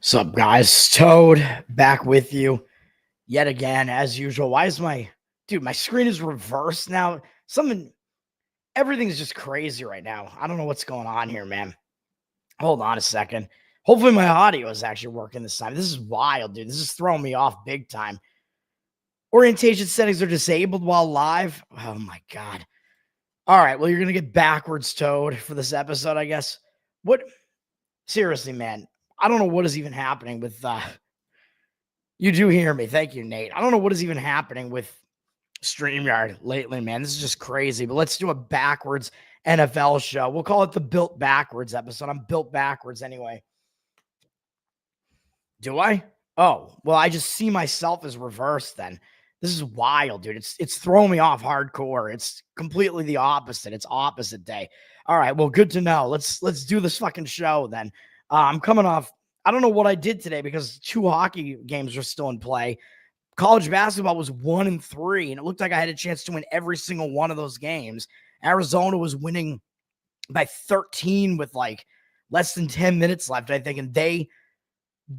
What's up, guys? Toad back with you yet again, as usual. Why is my screen is reversed now? Everything's just crazy right now. I don't know what's going on here, man. Hold on a second. Hopefully, my audio is actually working this time. This is wild, dude. This is throwing me off big time. Orientation settings are disabled while live. Oh, my God. All right. Well, you're going to get backwards, Toad, for this episode, I guess. What? Seriously, man. I don't know what is even happening with you do hear me. Thank you, Nate. I don't know what is even happening with StreamYard lately, man. This is just crazy. But let's do a backwards NFL show. We'll call it the Built Backwards episode. I'm built backwards anyway. Do I? Oh, well, I just see myself as reversed then. This is wild, dude. It's throwing me off hardcore. It's completely the opposite. It's opposite day. All right, well, good to know. Let's do this fucking show then. I'm coming off. I don't know what I did today because 2 hockey games are still in play. College basketball was 1-3, and it looked like I had a chance to win every single one of those games. Arizona was winning by 13 with like less than 10 minutes left, I think, and they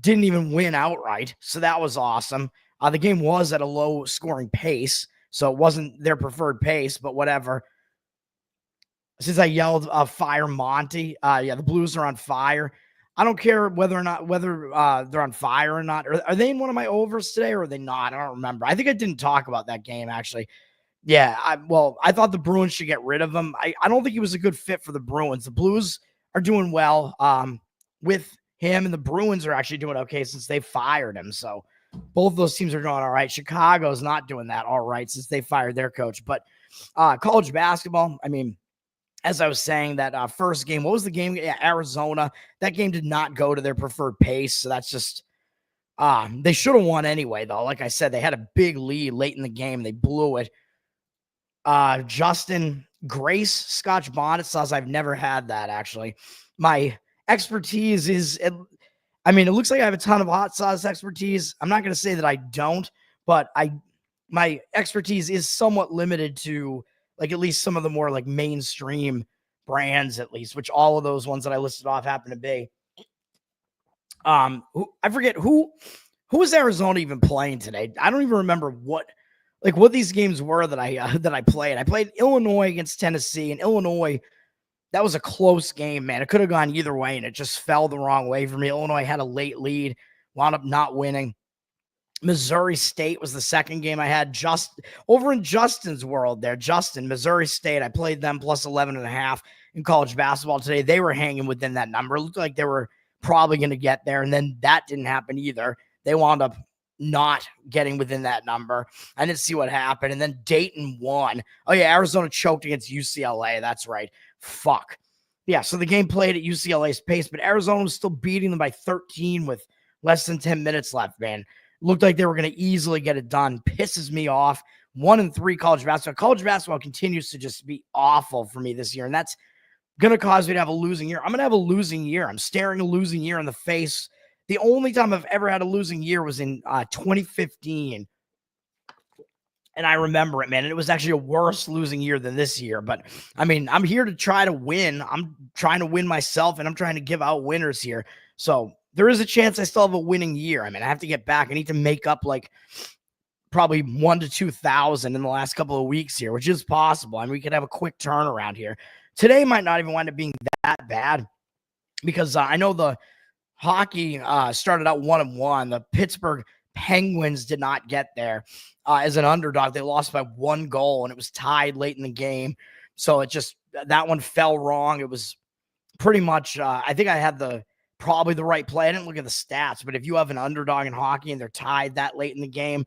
didn't even win outright. So that was awesome. The game was at a low scoring pace, so it wasn't their preferred pace, but whatever. Since I yelled fire Monty, the Blues are on fire. I don't care whether they're on fire or not. Are they in one of my overs today or are they not? I don't remember. I think I didn't talk about that game, actually. Yeah, I thought the Bruins should get rid of him. I don't think he was a good fit for the Bruins. The Blues are doing well with him, and the Bruins are actually doing okay since they fired him. So both of those teams are doing all right. Chicago's not doing that all right since they fired their coach. But college basketball, I mean, as I was saying, that first game, what was the game? Yeah, Arizona. That game did not go to their preferred pace. So that's just, they should have won anyway, though. Like I said, they had a big lead late in the game. They blew it. Justin Grace Scotch Bonnet sauce. I've never had that, actually. My expertise is, it looks like I have a ton of hot sauce expertise. I'm not going to say that I don't, but my expertise is somewhat limited to like at least some of the more like mainstream brands, at least, which all of those ones that I listed off happen to be. I forget who was Arizona even playing today. I don't even remember what these games were that I played. I played Illinois against Tennessee, and Illinois, that was a close game, man. It could have gone either way, and it just fell the wrong way for me. Illinois had a late lead, wound up not winning. Missouri State was the second game I had just over in Justin's world there. Justin, Missouri State, I played them plus 11.5 in college basketball today. They were hanging within that number. It looked like they were probably going to get there, and then that didn't happen either. They wound up not getting within that number. I didn't see what happened, and then Dayton won. Oh, yeah, Arizona choked against UCLA. That's right. Fuck. Yeah, so the game played at UCLA's pace, but Arizona was still beating them by 13 with less than 10 minutes left, man. Looked like they were going to easily get it done. Pisses me off. 1-3 college basketball. College basketball continues to just be awful for me this year, and that's going to cause me to have a losing year. I'm going to have a losing year. I'm staring a losing year in the face. The only time I've ever had a losing year was in 2015, and I remember it, man. And it was actually a worse losing year than this year. But, I mean, I'm here to try to win. I'm trying to win myself, and I'm trying to give out winners here. So there is a chance I still have a winning year. I mean, I have to get back. I need to make up like probably 1,000 to 2,000 in the last couple of weeks here, which is possible. I mean, we could have a quick turnaround here. Today might not even wind up being that bad because I know the hockey started out 1-1. The Pittsburgh Penguins did not get there as an underdog. They lost by 1 goal, and it was tied late in the game. So that one fell wrong. It was pretty much, I think I had probably the right play. I didn't look at the stats, but if you have an underdog in hockey and they're tied that late in the game,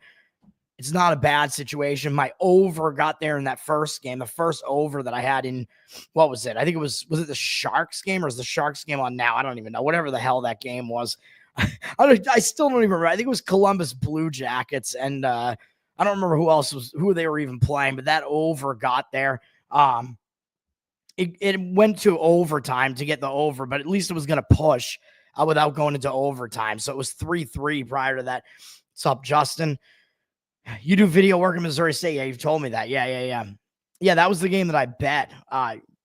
it's not a bad situation. My over got there in that first game, the first over that I had in, what was it? I think it was it the Sharks game or is the Sharks game on now? I don't even know. Whatever the hell that game was. I still don't even remember. I think it was Columbus Blue Jackets, and I don't remember who they were even playing, but that over got there. It went to overtime to get the over, but at least it was going to push without going into overtime. So it was 3-3 prior to that. What's up, Justin? You do video work in Missouri State. Yeah, you've told me that. Yeah. Yeah, that was the game that I bet.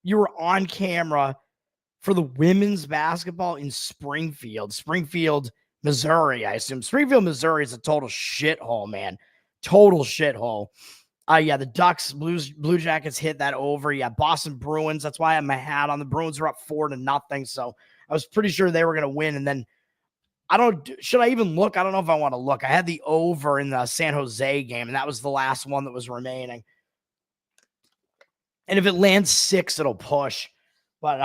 You were on camera for the women's basketball in Springfield. Springfield Missouri, I assume. Springfield, Missouri is a total shithole, man. Total shithole. Yeah, the Ducks, Blue Jackets hit that over. Yeah, Boston Bruins. That's why I have my hat on. The Bruins are up 4-0. So I was pretty sure they were going to win. And then should I even look? I don't know if I want to look. I had the over in the San Jose game, and that was the last one that was remaining. And if it lands 6, it'll push. But,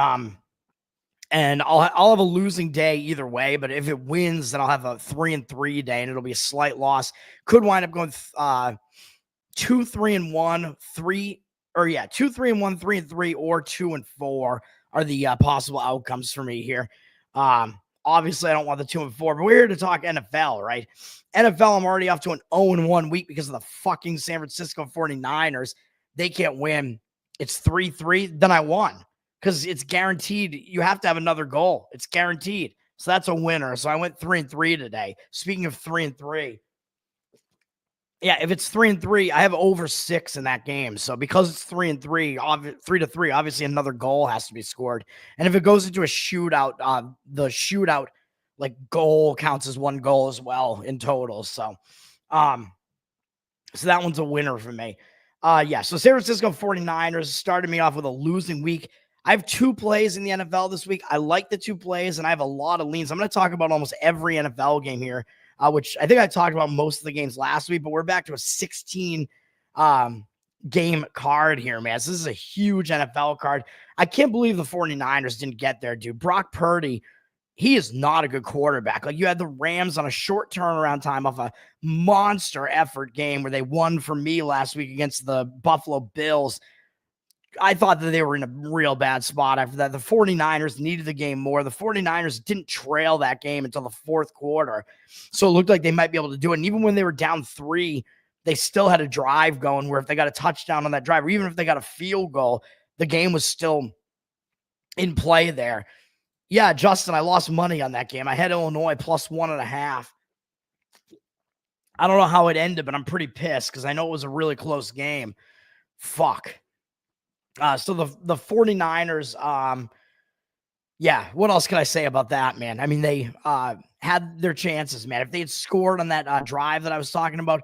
and I'll have a losing day either way, but if it wins, then I'll have a 3-3 day, and it'll be a slight loss. Could wind up going 2-3-1, 2-3-1, 3-3, or 2-4 are the possible outcomes for me here. Obviously, I don't want the 2-4, but we're here to talk NFL, right? NFL, I'm already off to an 0-1 week because of the fucking San Francisco 49ers. They can't win. It's 3-3. Then I won because it's guaranteed. You have to have another goal. It's guaranteed. So that's a winner. So I went 3-3 today. Speaking of 3-3, yeah, if it's 3-3, I have over 6 in that game. So because it's 3-3, 3-3, obviously another goal has to be scored. And if it goes into a shootout, the shootout like goal counts as one goal as well in total. So that one's a winner for me. Yeah, so San Francisco 49ers started me off with a losing week. I have 2 plays in the NFL this week. I like the 2 plays, and I have a lot of leans. I'm going to talk about almost every NFL game here, which I think I talked about most of the games last week, but we're back to a 16 game card here, man. So this is a huge NFL card. I can't believe the 49ers didn't get there, dude. Brock Purdy, he is not a good quarterback. Like, you had the Rams on a short turnaround time off a monster effort game where they won for me last week against the Buffalo Bills. I thought that they were in a real bad spot after that. The 49ers needed the game more. The 49ers didn't trail that game until the 4th quarter. So it looked like they might be able to do it. And even when they were down 3, they still had a drive going where if they got a touchdown on that drive, or even if they got a field goal, the game was still in play there. Yeah, Justin, I lost money on that game. I had Illinois plus 1.5. I don't know how it ended, but I'm pretty pissed because I know it was a really close game. Fuck. So the 49ers, yeah, what else can I say about that, man? I mean, they had their chances, man. If they had scored on that drive that I was talking about,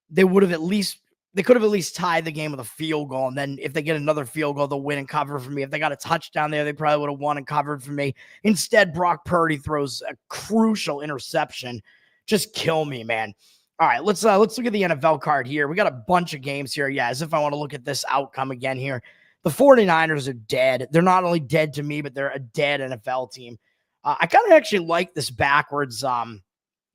they could have at least tied the game with a field goal. And then if they get another field goal, they'll win and cover for me. If they got a touchdown there, they probably would have won and covered for me. Instead, Brock Purdy throws a crucial interception. Just kill me, man. All right, let's look at the NFL card here. We got a bunch of games here. Yeah, as if I want to look at this outcome again here. The 49ers are dead. They're not only dead to me, but they're a dead NFL team. I kind of actually like this backwards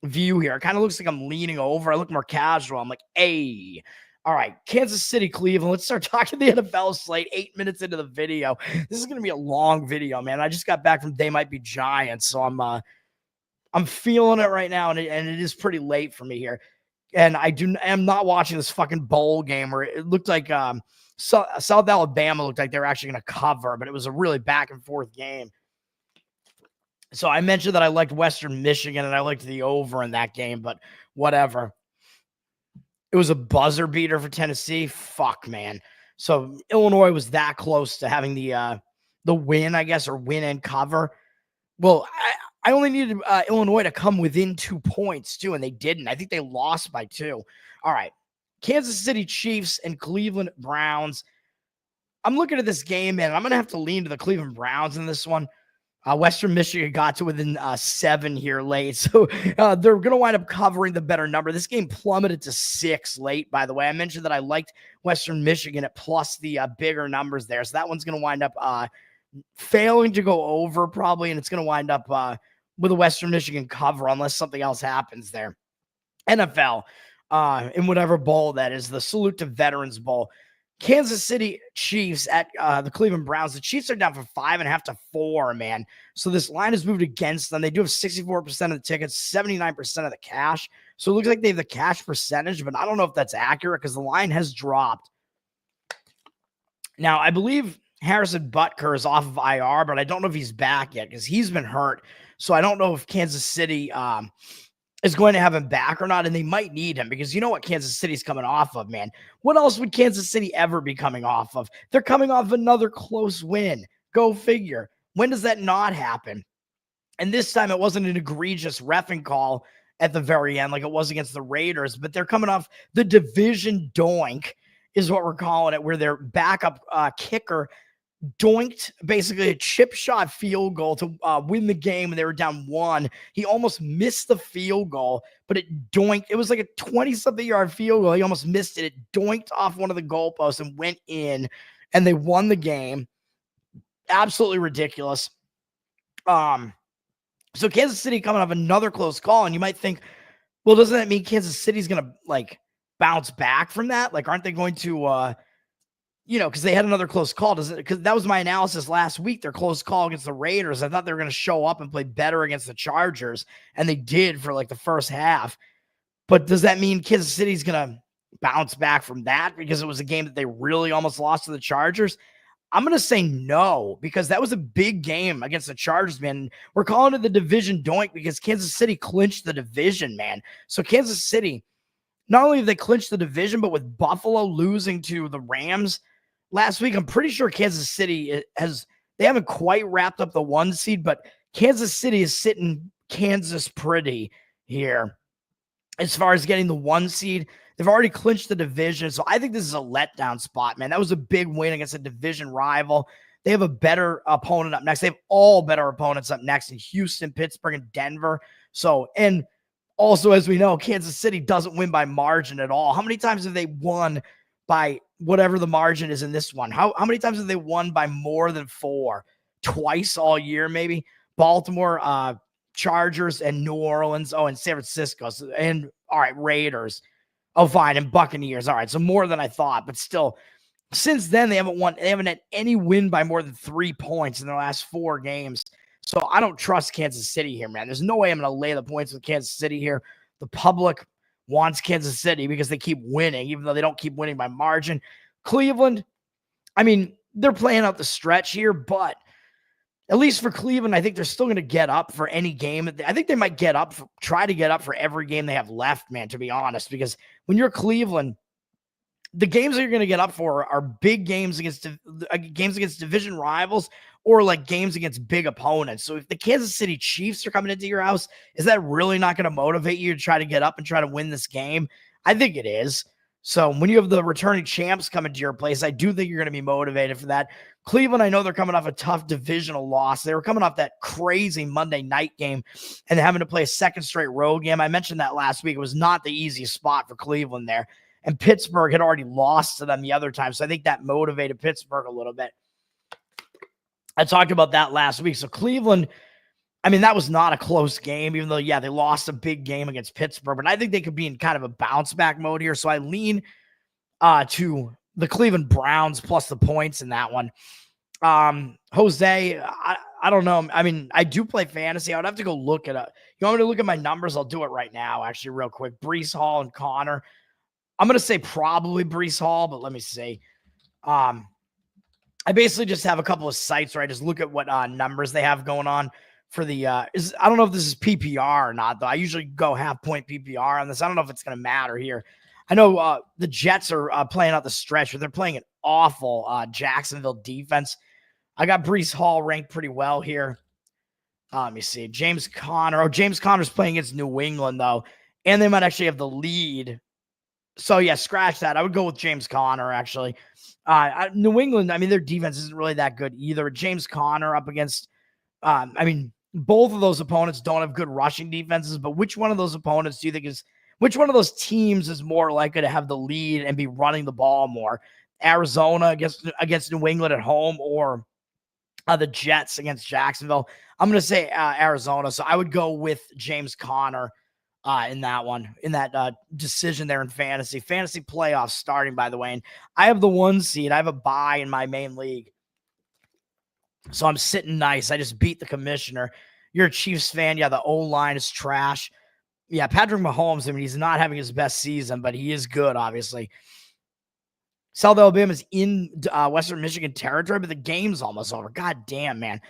view here. It kind of looks like I'm leaning over. I look more casual. I'm like, hey. All right, Kansas City, Cleveland. Let's start talking the NFL slate 8 minutes into the video. This is going to be a long video, man. I just got back from They Might Be Giants, so I'm feeling it right now, and it is pretty late for me here. And I'm not watching this fucking bowl game where it looked like South Alabama looked like they were actually going to cover, but it was a really back and forth game. So I mentioned that I liked Western Michigan and I liked the over in that game, but whatever. It was a buzzer beater for Tennessee. Fuck, man. So Illinois was that close to having the win, I guess, or win and cover. Well, I only needed Illinois to come within 2 points, too, and they didn't. I think they lost by 2. All right. Kansas City Chiefs and Cleveland Browns. I'm looking at this game, man. I'm going to have to lean to the Cleveland Browns in this one. Western Michigan got to within 7 here late. So they're going to wind up covering the better number. This game plummeted to 6 late, by the way. I mentioned that I liked Western Michigan at plus the bigger numbers there. So that one's going to wind up failing to go over probably, and it's going to wind up with a Western Michigan cover unless something else happens there. NFL, in whatever bowl that is, the Salute to Veterans Bowl. Kansas City Chiefs at the Cleveland Browns. The Chiefs are down from 5.5 to 4, man. So this line has moved against them. They do have 64% of the tickets, 79% of the cash. So it looks like they have the cash percentage, but I don't know if that's accurate because the line has dropped. Now, I believe Harrison Butker is off of IR, but I don't know if he's back yet because he's been hurt. So I don't know if Kansas City is going to have him back or not, and they might need him because you know what Kansas City's coming off of, man. What else would Kansas City ever be coming off of? They're coming off another close win. Go figure. When does that not happen? And this time it wasn't an egregious reffing call at the very end like it was against the Raiders, but they're coming off the division doink is what we're calling it, where their backup kicker doinked basically a chip shot field goal to win the game, and they were down 1. He almost missed the field goal, but it doinked. It was like a 20-something yard field goal. He almost missed it. It doinked off one of the goalposts and went in, and they won the game. Absolutely ridiculous. So Kansas City coming off another close call, and you might think, well, doesn't that mean Kansas City's going to like bounce back from that? Like, aren't they going to, because they had another close call. Because that was my analysis last week. Their close call against the Raiders. I thought they were going to show up and play better against the Chargers, and they did for like the first half. But does that mean Kansas City's going to bounce back from that because it was a game that they really almost lost to the Chargers? I'm going to say no, because that was a big game against the Chargers, man. We're calling it the division doink because Kansas City clinched the division, man. So Kansas City, not only have they clinched the division, but with Buffalo losing to the Rams last week, I'm pretty sure Kansas City they haven't quite wrapped up the 1 seed, but Kansas City is sitting Kansas pretty here as far as getting the 1 seed. They've already clinched the division, so I think this is a letdown spot, man. That was a big win against a division rival. They have a better opponent up next. They have all better opponents up next in Houston, Pittsburgh, and Denver. So, and also, as we know, Kansas City doesn't win by margin at all. How many times have they won by whatever the margin is in this one? How many times have they won by more than 4? Twice all year, maybe. Baltimore, Chargers, and New Orleans. Oh, and San Francisco. And all right, Raiders. Oh, fine. And Buccaneers. All right. So more than I thought, but still, since then, they haven't had any win by more than 3 points in their last 4 games. So I don't trust Kansas City here, man. There's no way I'm going to lay the points with Kansas City here. The public wants Kansas City because they keep winning, even though they don't keep winning by margin. Cleveland, I mean, they're playing out the stretch here, but at least for Cleveland, I think they're still going to get up for any game. I think they might try to get up for every game they have left, man, to be honest, because when you're Cleveland, the games that you're going to get up for are big games against division rivals or like games against big opponents. So if the Kansas City Chiefs are coming into your house, is that really not going to motivate you to try to get up and try to win this game? I think it is. So when you have the returning champs coming to your place, I do think you're going to be motivated for that. Cleveland, I know they're coming off a tough divisional loss. They were coming off that crazy Monday night game and having to play a second straight road game. I mentioned that last week. It was not the easiest spot for Cleveland there. And Pittsburgh had already lost to them the other time. So I think that motivated Pittsburgh a little bit. I talked about that last week. So Cleveland, I mean, that was not a close game, even though, yeah, they lost a big game against Pittsburgh. But I think they could be in kind of a bounce back mode here. So I lean to the Cleveland Browns plus the points in that one. Jose, I don't know. I mean, I do play fantasy. I would have to go look at it. You want me to look at my numbers? I'll do it right now, actually, real quick. Breece Hall and Connor. I'm going to say probably Breece Hall, but let me see. I basically just have a couple of sites where I just look at what numbers they have going on for the I don't know if this is PPR or not, though. I usually go half point PPR on this. I don't know if it's going to matter here. I know the Jets are playing out the stretch, but they're playing an awful Jacksonville defense. I got Breece Hall ranked pretty well here. Let me see. James Conner. Oh, James Conner's playing against New England, though, and they might actually have the lead. So, yeah, scratch that. I would go with James Conner, actually. New England, I mean, their defense isn't really that good either. James Conner up against, I mean, both of those opponents don't have good rushing defenses, but which one of those opponents do you think which one of those teams is more likely to have the lead and be running the ball more? Arizona against New England at home, or the Jets against Jacksonville? I'm going to say Arizona. So I would go with James Conner in that one, in that decision there in fantasy playoffs starting, by the way. And I have the 1 seed. I have a bye in my main league. So I'm sitting nice. I just beat the commissioner. You're a Chiefs fan. Yeah, the O-line is trash. Yeah, Patrick Mahomes, I mean, he's not having his best season, but he is good, obviously. South Alabama is in Western Michigan territory, but the game's almost over. God damn, man.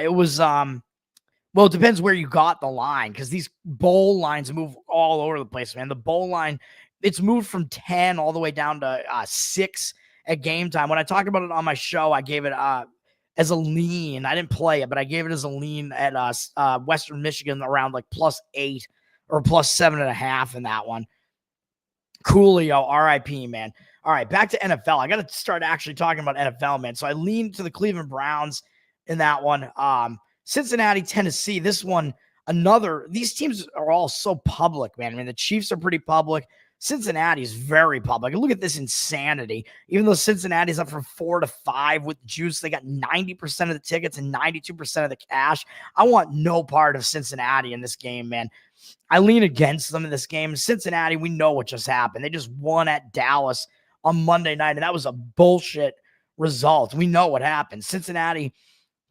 It was, well, it depends where you got the line, because these bowl lines move all over the place, man. The bowl line, it's moved from 10 all the way down to 6 at game time. When I talked about it on my show, I gave it as a lean. I didn't play it, but I gave it as a lean at Western Michigan around like +8 or +7.5 in that one. Coolio, RIP, man. All right, back to NFL. I got to start actually talking about NFL, man. So I leaned to the Cleveland Browns in that one. Cincinnati, Tennessee. This one, these teams are all so public, man. I mean, the Chiefs are pretty public. Cincinnati is very public. And look at this insanity. Even though Cincinnati's up from 4-5 with juice, they got 90% of the tickets and 92% of the cash. I want no part of Cincinnati in this game, man. I lean against them in this game. Cincinnati, we know what just happened. They just won at Dallas on Monday night, and that was a bullshit result. We know what happened. Cincinnati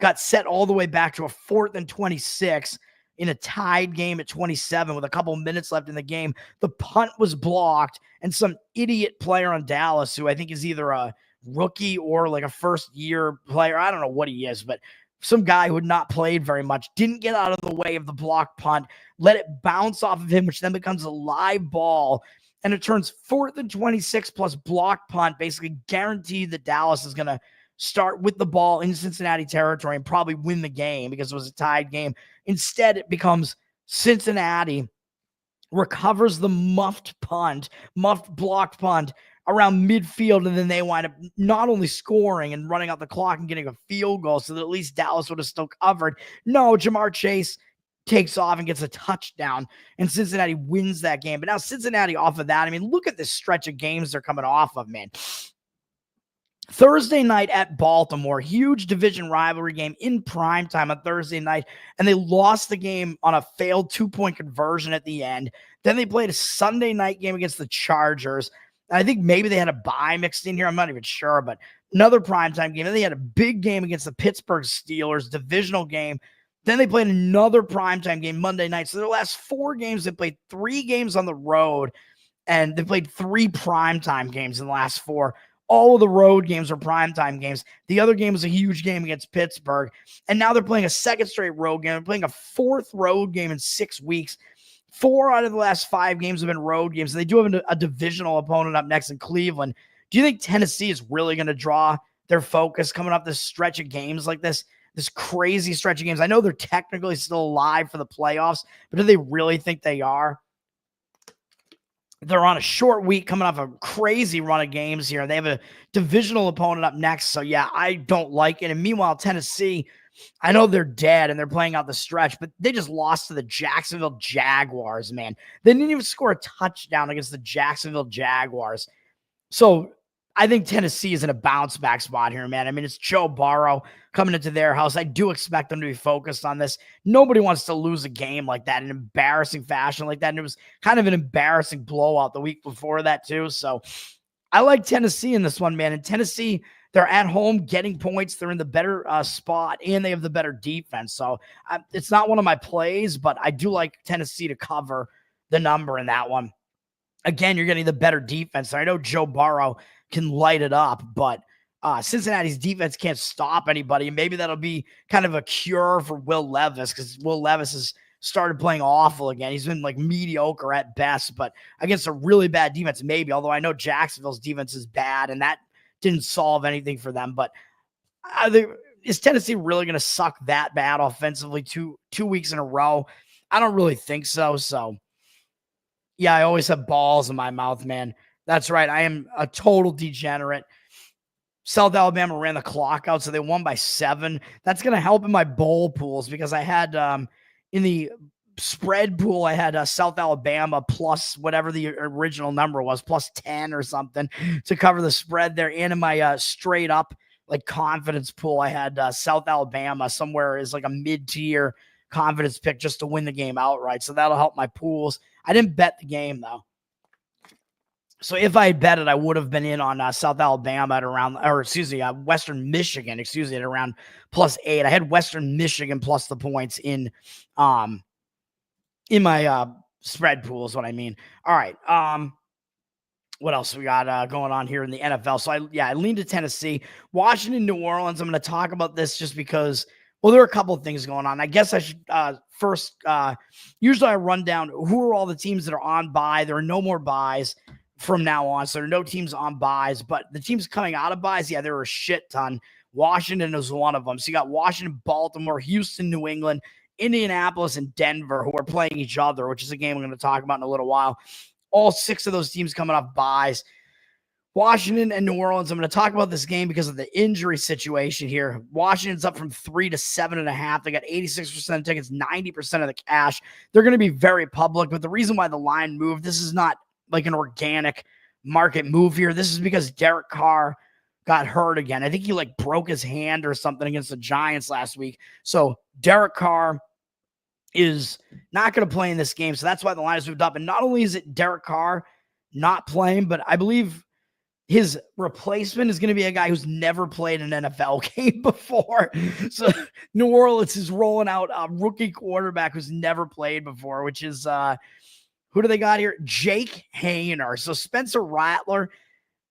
got set all the way back to a 4th and 26 in a tied game at 27 with a couple minutes left in the game. The punt was blocked, and some idiot player on Dallas, who I think is either a rookie or like a first-year player, I don't know what he is, but some guy who had not played very much, didn't get out of the way of the block punt, let it bounce off of him, which then becomes a live ball, and it turns 4th and 26 plus block punt, basically guaranteed that Dallas is going to start with the ball in Cincinnati territory and probably win the game because it was a tied game. Instead, it becomes Cincinnati recovers the muffed blocked punt around midfield, and then they wind up not only scoring and running out the clock and getting a field goal so that at least Dallas would have still covered. No, Ja'Marr Chase takes off and gets a touchdown, and Cincinnati wins that game. But now Cincinnati off of that, I mean, look at this stretch of games they're coming off of, man. Thursday night at Baltimore, huge division rivalry game in primetime on Thursday night, and they lost the game on a failed 2-point conversion at the end. Then they played a Sunday night game against the Chargers. I think maybe they had a bye mixed in here. I'm not even sure, but another primetime game. Then they had a big game against the Pittsburgh Steelers, divisional game. Then they played another primetime game Monday night. So their last 4 games, they played 3 games on the road, and they played 3 primetime games in the last 4. All of the road games are primetime games. The other game was a huge game against Pittsburgh. And now they're playing a second straight road game. They're playing a 4th road game in 6 weeks. 4 out of the last 5 games have been road games. They do have a divisional opponent up next in Cleveland. Do you think Tennessee is really going to draw their focus coming up this stretch of games like this crazy stretch of games? I know they're technically still alive for the playoffs, but do they really think they are? They're on a short week coming off a crazy run of games here. They have a divisional opponent up next. So, yeah, I don't like it. And meanwhile, Tennessee, I know they're dead and they're playing out the stretch, but they just lost to the Jacksonville Jaguars, man. They didn't even score a touchdown against the Jacksonville Jaguars. So I think Tennessee is in a bounce back spot here, man. I mean, it's Joe Burrow coming into their house. I do expect them to be focused on this. Nobody wants to lose a game like that, in embarrassing fashion like that. And it was kind of an embarrassing blowout the week before that too. So I like Tennessee in this one, man. And Tennessee, they're at home getting points. They're in the better spot, and they have the better defense. So it's not one of my plays, but I do like Tennessee to cover the number in that one. Again, you're getting the better defense. I know Joe Burrow can light it up, but Cincinnati's defense can't stop anybody. And maybe that'll be kind of a cure for Will Levis, because Will Levis has started playing awful again. He's been like mediocre at best, but against a really bad defense, maybe. Although I know Jacksonville's defense is bad, and that didn't solve anything for them. But is Tennessee really going to suck that bad offensively two weeks in a row? I don't really think so. So, yeah, I always have balls in my mouth, man. That's right. I am a total degenerate. South Alabama ran the clock out, so they won by 7. That's going to help in my bowl pools, because I had in the spread pool, I had South Alabama plus whatever the original number was, plus 10 or something to cover the spread there. And in my straight up like confidence pool, I had South Alabama somewhere as like a mid-tier confidence pick just to win the game outright. So that'll help my pools. I didn't bet the game though. So if I had bet it, I would have been in on South Alabama at around, Western Michigan, at around plus 8. I had Western Michigan plus the points in my spread pool is what I mean. All right. What else we got going on here in the NFL? So I leaned to Tennessee. Washington, New Orleans. I'm going to talk about this just because, well, there are a couple of things going on. I guess I should first, usually I run down who are all the teams that are on bye. There are no more buys from now on. So there are no teams on buys, but the teams coming out of buys, yeah, there are a shit ton. Washington is one of them. So you got Washington, Baltimore, Houston, New England, Indianapolis, and Denver, who are playing each other, which is a game I'm going to talk about in a little while. All 6 of those teams coming off byes. Washington and New Orleans, I'm going to talk about this game because of the injury situation here. Washington's up from 3 to 7.5. They got 86% of tickets, 90% of the cash. They're going to be very public, but the reason why the line moved, this is not like an organic market move here. This is because Derek Carr got hurt again. I think he like broke his hand or something against the Giants last week. So Derek Carr is not going to play in this game. So that's why the line has moved up. And not only is it Derek Carr not playing, but I believe his replacement is going to be a guy who's never played an NFL game before. So New Orleans is rolling out a rookie quarterback who's never played before, which is, who do they got here? Jake Haener. So Spencer Rattler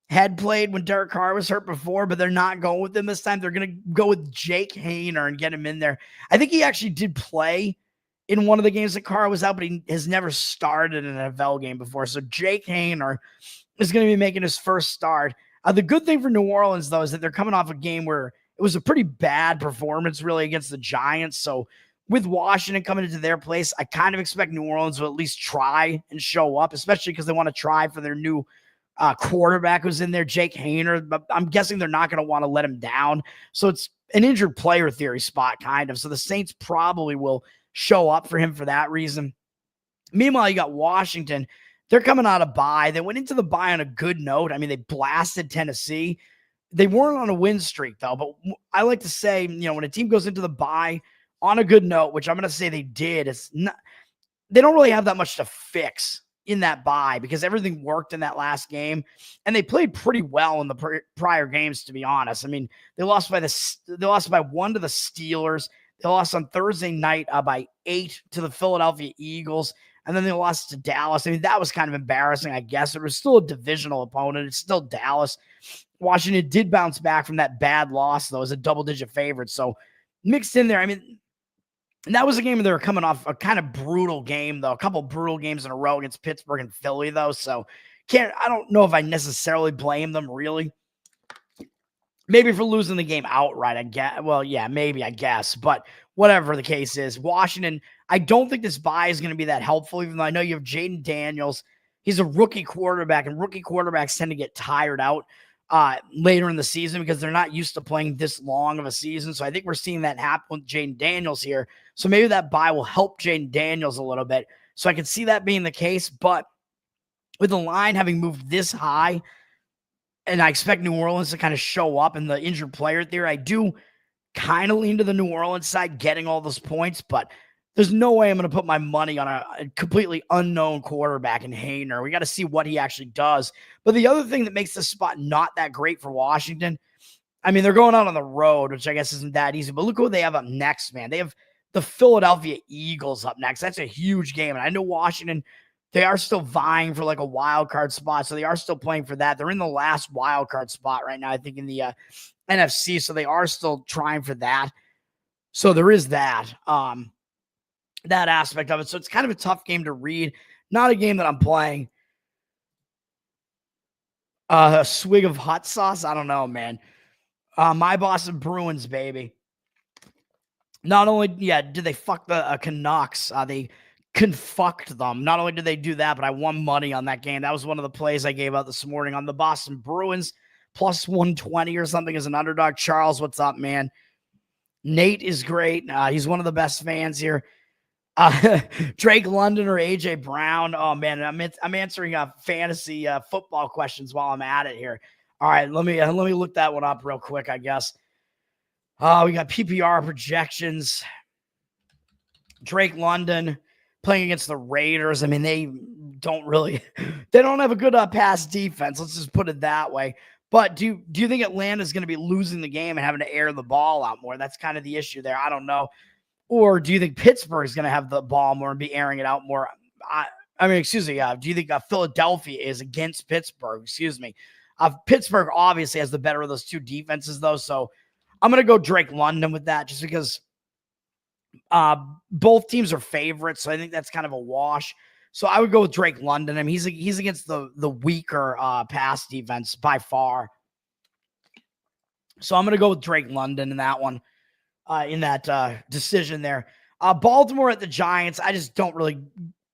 had played when Derek Carr was hurt before, but they're not going with him this time. They're going to go with Jake Haener and get him in there. I think he actually did play in one of the games that Carr was out, but he has never started an NFL game before. So Jake Haener is going to be making his first start. The good thing for New Orleans, though, is that they're coming off a game where it was a pretty bad performance, really, against the Giants. So with Washington coming into their place, I kind of expect New Orleans to at least try and show up, especially because they want to try for their new quarterback who's in there, Jake Haener. But I'm guessing they're not going to want to let him down. So it's an injured player theory spot, kind of. So the Saints probably will show up for him for that reason. Meanwhile, you got Washington. They're coming out of bye. They went into the bye on a good note. I mean, they blasted Tennessee. They weren't on a win streak, though. But I like to say, when a team goes into the bye on a good note, which I'm going to say they did, they don't really have that much to fix in that bye because everything worked in that last game. And they played pretty well in the prior games, to be honest. I mean, they lost by 1 to the Steelers. They lost on Thursday night by 8 to the Philadelphia Eagles. And then they lost to Dallas. I mean, that was kind of embarrassing, I guess. It was still a divisional opponent. It's still Dallas. Washington did bounce back from that bad loss, though, as a double-digit favorite. So mixed in there. I mean, and that was a game where they were coming off a kind of brutal game, though. A couple brutal games in a row against Pittsburgh and Philly, though. So I don't know if I necessarily blame them, really. Maybe for losing the game outright, I guess. Well, yeah, maybe, I guess. But whatever the case is, Washington, I don't think this bye is going to be that helpful, even though I know you have Jaden Daniels. He's a rookie quarterback, and rookie quarterbacks tend to get tired out later in the season because they're not used to playing this long of a season. So I think we're seeing that happen with Jaden Daniels here. So maybe that bye will help Jaden Daniels a little bit. So I can see that being the case. But with the line having moved this high, and I expect New Orleans to kind of show up in the injured player theory, I do kind of lean to the New Orleans side getting all those points, but there's no way I'm going to put my money on a completely unknown quarterback in Haener. We got to see what he actually does. But the other thing that makes this spot not that great for Washington, I mean, they're going out on the road, which I guess isn't that easy, but look who they have up next, man. They have the Philadelphia Eagles up next. That's a huge game. And I know Washington, they are still vying for like a wild card spot. So they are still playing for that. They're in the last wild card spot right now, I think, in the NFC. So they are still trying for that. So there is that aspect of it. So it's kind of a tough game to read. Not a game that I'm playing. A swig of hot sauce. I don't know, man. My Boston Bruins, baby. Not only, did they fuck the Canucks, they confucked them. Not only did they do that, but I won money on that game. That was one of the plays I gave out this morning on the Boston Bruins, plus 120 or something as an underdog. Charles, what's up, man? Nate is great. He's one of the best fans here. Drake London or AJ Brown. Oh man, I'm answering fantasy football questions while I'm at it here. All right, let me look that one up real quick, I guess. We got PPR projections. Drake London playing against the Raiders. I mean, they don't have a good pass defense. Let's just put it that way. But do you think Atlanta is going to be losing the game and having to air the ball out more? That's kind of the issue there. I don't know. Or do you think Pittsburgh is going to have the ball more and be airing it out more? Do you think Philadelphia is against Pittsburgh? Excuse me. Pittsburgh obviously has the better of those two defenses, though. So I'm going to go Drake London with that just because both teams are favorites. So I think that's kind of a wash. So I would go with Drake London. I mean, he's against the weaker pass defense by far. So I'm going to go with Drake London in that one, in that decision there. Baltimore at the Giants. I just don't really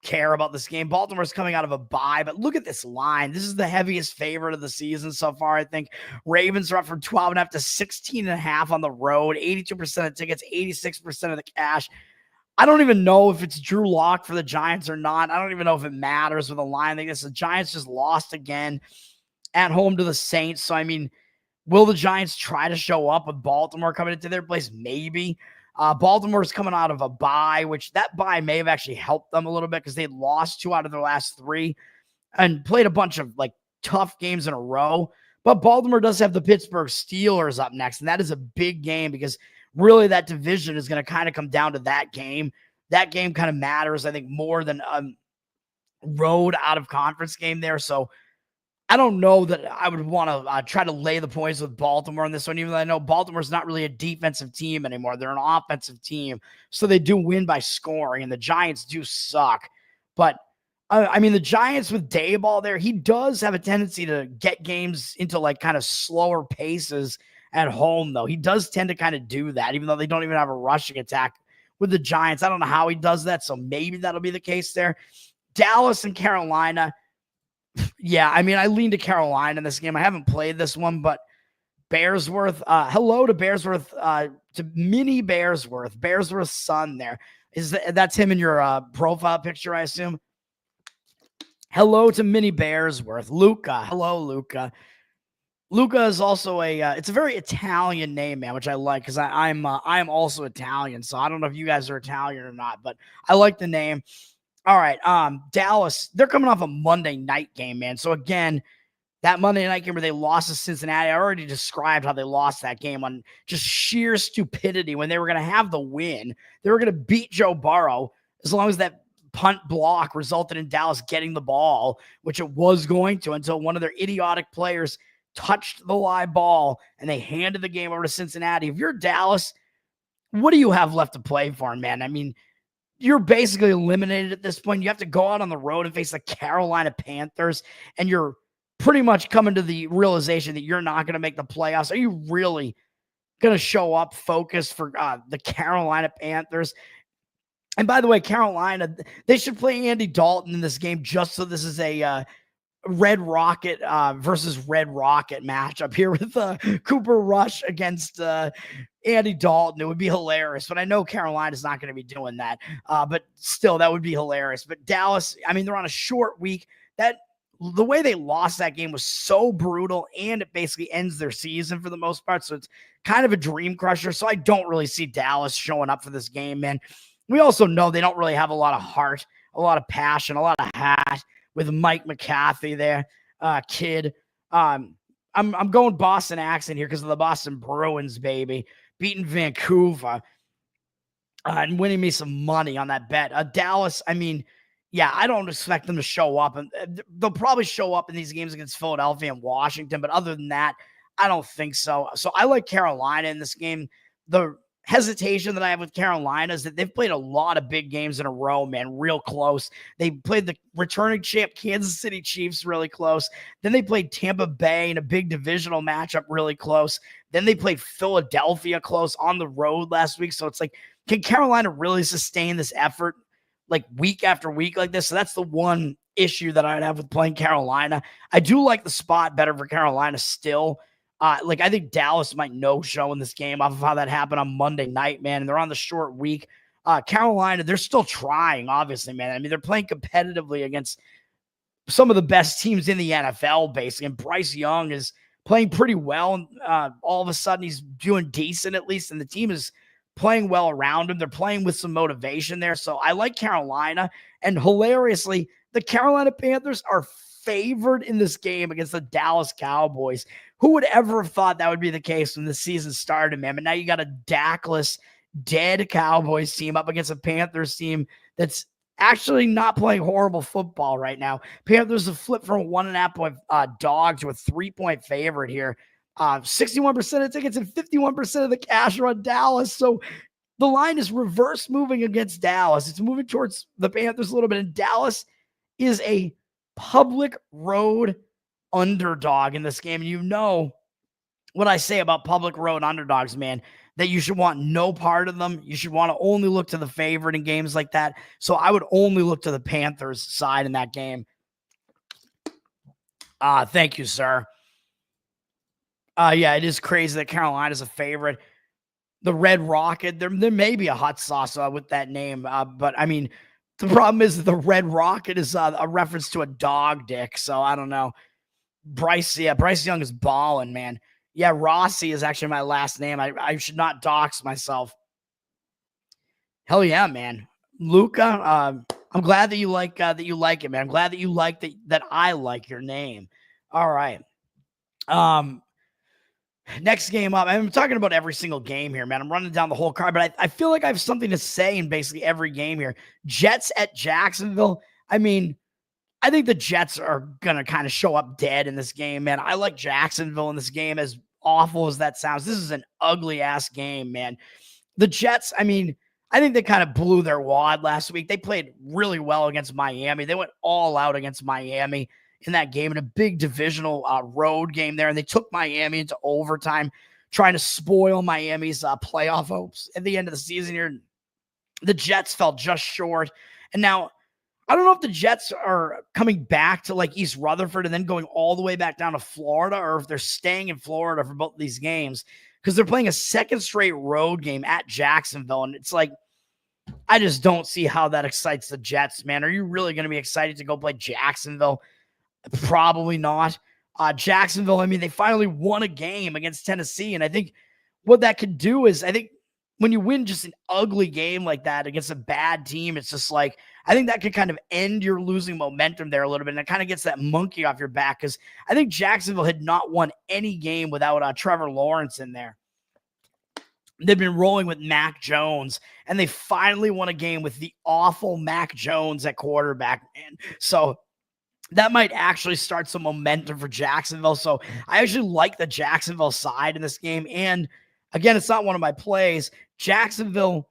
care about this game. Baltimore's coming out of a bye, but look at this line. This is the heaviest favorite of the season so far, I think. Ravens are up from 12.5 to 16.5 on the road, 82% of tickets, 86% of the cash. I don't even know if it's Drew Lock for the Giants or not. I don't even know if it matters with a line like this. The Giants just lost again at home to the Saints. So, I mean, will the Giants try to show up with Baltimore coming into their place? Maybe. Baltimore's coming out of a bye, which that bye may have actually helped them a little bit because they lost 2 out of their last 3 and played a bunch of like tough games in a row. But Baltimore does have the Pittsburgh Steelers up next, and that is a big game because really that division is going to kind of come down to that game. That game kind of matters, I think, more than a road out of conference game there. So I don't know that I would want to try to lay the points with Baltimore on this one, even though I know Baltimore's not really a defensive team anymore. They're an offensive team. So they do win by scoring, and the Giants do suck. But, I mean, the Giants with Daboll there, he does have a tendency to get games into, like, kind of slower paces at home, though. He does tend to kind of do that, even though they don't even have a rushing attack with the Giants. I don't know how he does that, so maybe that'll be the case there. Dallas and Carolina. Yeah, I mean, I lean to Carolina in this game. I haven't played this one, but Bearsworth, hello to Bearsworth, to Mini Bearsworth, Bearsworth's son there. That's him in your profile picture, I assume? Hello to Mini Bearsworth. Luca. Hello, Luca. Luca is also it's a very Italian name, man, which I like because I'm also Italian. So I don't know if you guys are Italian or not, but I like the name. All right. Dallas, they're coming off a Monday night game, man. So again, that Monday night game where they lost to Cincinnati, I already described how they lost that game on just sheer stupidity when they were going to have the win. They were going to beat Joe Burrow as long as that punt block resulted in Dallas getting the ball, which it was going to until one of their idiotic players touched the live ball and they handed the game over to Cincinnati. If you're Dallas, what do you have left to play for, man? I mean, you're basically eliminated at this point. You have to go out on the road and face the Carolina Panthers, and you're pretty much coming to the realization that you're not going to make the playoffs. Are you really going to show up focused for the Carolina Panthers? And by the way, Carolina, they should play Andy Dalton in this game just so this is a Red Rocket versus Red Rocket matchup here with Cooper Rush against Andy Dalton. It would be hilarious, but I know Carolina's not going to be doing that. But still, that would be hilarious. But Dallas, I mean, they're on a short week. The way they lost that game was so brutal, and it basically ends their season for the most part. So it's kind of a dream crusher. So I don't really see Dallas showing up for this game, man. We also know they don't really have a lot of heart, a lot of passion, a lot of hat with Mike McCarthy there, kid. I'm going Boston accent here because of the Boston Bruins, baby, beating Vancouver and winning me some money on that bet. Dallas, I mean, yeah, I don't expect them to show up, and they'll probably show up in these games against Philadelphia and Washington, but other than that, I don't think so. So I like Carolina in this game. The hesitation that I have with Carolina is that they've played a lot of big games in a row, man, real close. They played the returning champ Kansas City Chiefs really close. Then they played Tampa Bay in a big divisional matchup really close. Then they played Philadelphia close on the road last week. So it's like, can Carolina really sustain this effort like week after week like this? So that's the one issue that I'd have with playing Carolina. I do like the spot better for Carolina still. Like I think Dallas might no-show in this game off of how that happened on Monday night, man. And they're on the short week. Carolina, they're still trying, obviously, man. I mean, they're playing competitively against some of the best teams in the NFL, basically. And Bryce Young is playing pretty well. All of a sudden, he's doing decent at least, and the team is playing well around him. They're playing with some motivation there. So I like Carolina. And hilariously, the Carolina Panthers are favored in this game against the Dallas Cowboys. Who would ever have thought that would be the case when the season started, man? But now you got a Dakless, dead Cowboys team up against a Panthers team that's actually not playing horrible football right now. Panthers have flipped from a 1.5 point dog to a 3-point favorite here. 61% of tickets and 51% of the cash are on Dallas. So the line is reverse moving against Dallas. It's moving towards the Panthers a little bit. And Dallas is a public road underdog in this game. And you know what I say about public road underdogs, man, that you should want no part of them. You should want to only look to the favorite in games like that. So I would only look to the Panthers side in that game. Thank you, sir. Yeah, it is crazy that Carolina's a favorite. The Red Rocket, there may be a hot sauce with that name, but I mean, the problem is that the Red Rocket is a reference to a dog dick. So I don't know. Bryce Young is balling, man. Yeah, Rossi is actually my last name. I should not dox myself. Hell yeah, man. Luca, I'm glad that you like it, man. I'm glad that you like that I like your name. All right. Next game up. I'm talking about every single game here, man. I'm running down the whole card, but I feel like I have something to say in basically every game here. Jets at Jacksonville. I mean, I think the Jets are going to kind of show up dead in this game, man. I like Jacksonville in this game, as awful as that sounds. This is an ugly ass game, man. The Jets, I mean, I think they kind of blew their wad last week. They played really well against Miami. They went all out against Miami in that game, in a big divisional road game there. And they took Miami into overtime, trying to spoil Miami's playoff hopes at the end of the season here. The Jets fell just short. And now, I don't know if the Jets are coming back to like East Rutherford and then going all the way back down to Florida, or if they're staying in Florida for both of these games, because they're playing a second straight road game at Jacksonville. And it's like, I just don't see how that excites the Jets, man. Are you really going to be excited to go play Jacksonville? Probably not. Jacksonville, I mean, they finally won a game against Tennessee. And I think what that could do is, I think when you win just an ugly game like that against a bad team, it's just like, I think that could kind of end your losing momentum there a little bit. And it kind of gets that monkey off your back, because I think Jacksonville had not won any game without Trevor Lawrence in there. They've been rolling with Mac Jones, and they finally won a game with the awful Mac Jones at quarterback, man. So that might actually start some momentum for Jacksonville. So I actually like the Jacksonville side in this game. And again, it's not one of my plays. Jacksonville,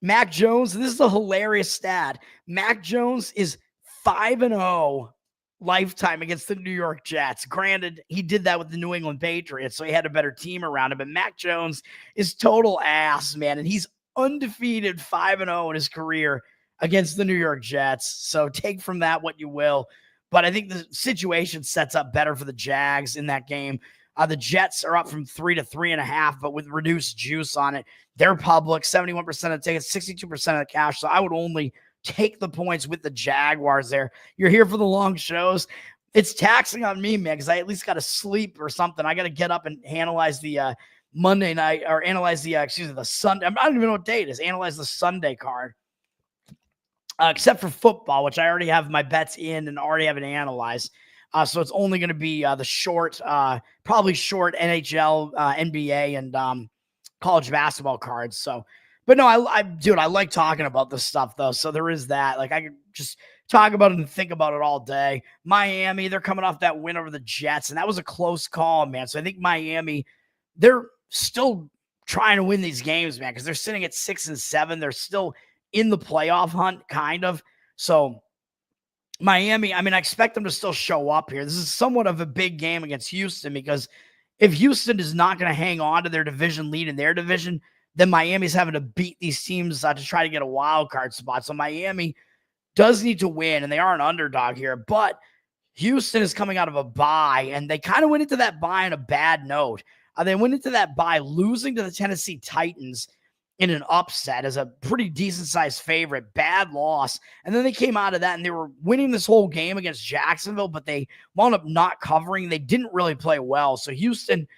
Mac Jones, this is a hilarious stat. Mac Jones is 5-0 lifetime against the New York Jets. Granted, he did that with the New England Patriots, so he had a better team around him. But Mac Jones is total ass, man. And he's undefeated 5-0 in his career against the New York Jets. So take from that what you will. But I think the situation sets up better for the Jags in that game. The Jets are up from 3 to 3.5, but with reduced juice on it. They're public, 71% of the tickets, 62% of the cash. So I would only take the points with the Jaguars there. You're here for the long shows. It's taxing on me, man, because I at least got to sleep or something. I got to get up and analyze the Monday night, or analyze the Sunday. I don't even know what day it is. Analyze the Sunday card. Except for football, which I already have my bets in and already have it analyzed. So it's only going to be the short, probably short NHL, NBA, and college basketball cards. So, but no, dude, I like talking about this stuff though. So there is that. Like, I could just talk about it and think about it all day. Miami, they're coming off that win over the Jets, and that was a close call, man. So I think Miami, they're still trying to win these games, man, because they're sitting at 6-7. They're still in the playoff hunt, kind of. So Miami, I mean, I expect them to still show up here. This is somewhat of a big game against Houston, because if Houston is not going to hang on to their division lead in their division, then Miami's having to beat these teams to try to get a wild card spot. So Miami does need to win, and they are an underdog here. But Houston is coming out of a bye, and they kind of went into that bye on a bad note. They went into that bye losing to the Tennessee Titans in an upset as a pretty decent-sized favorite, bad loss. And then they came out of that, and they were winning this whole game against Jacksonville, but they wound up not covering. They didn't really play well. So Houston,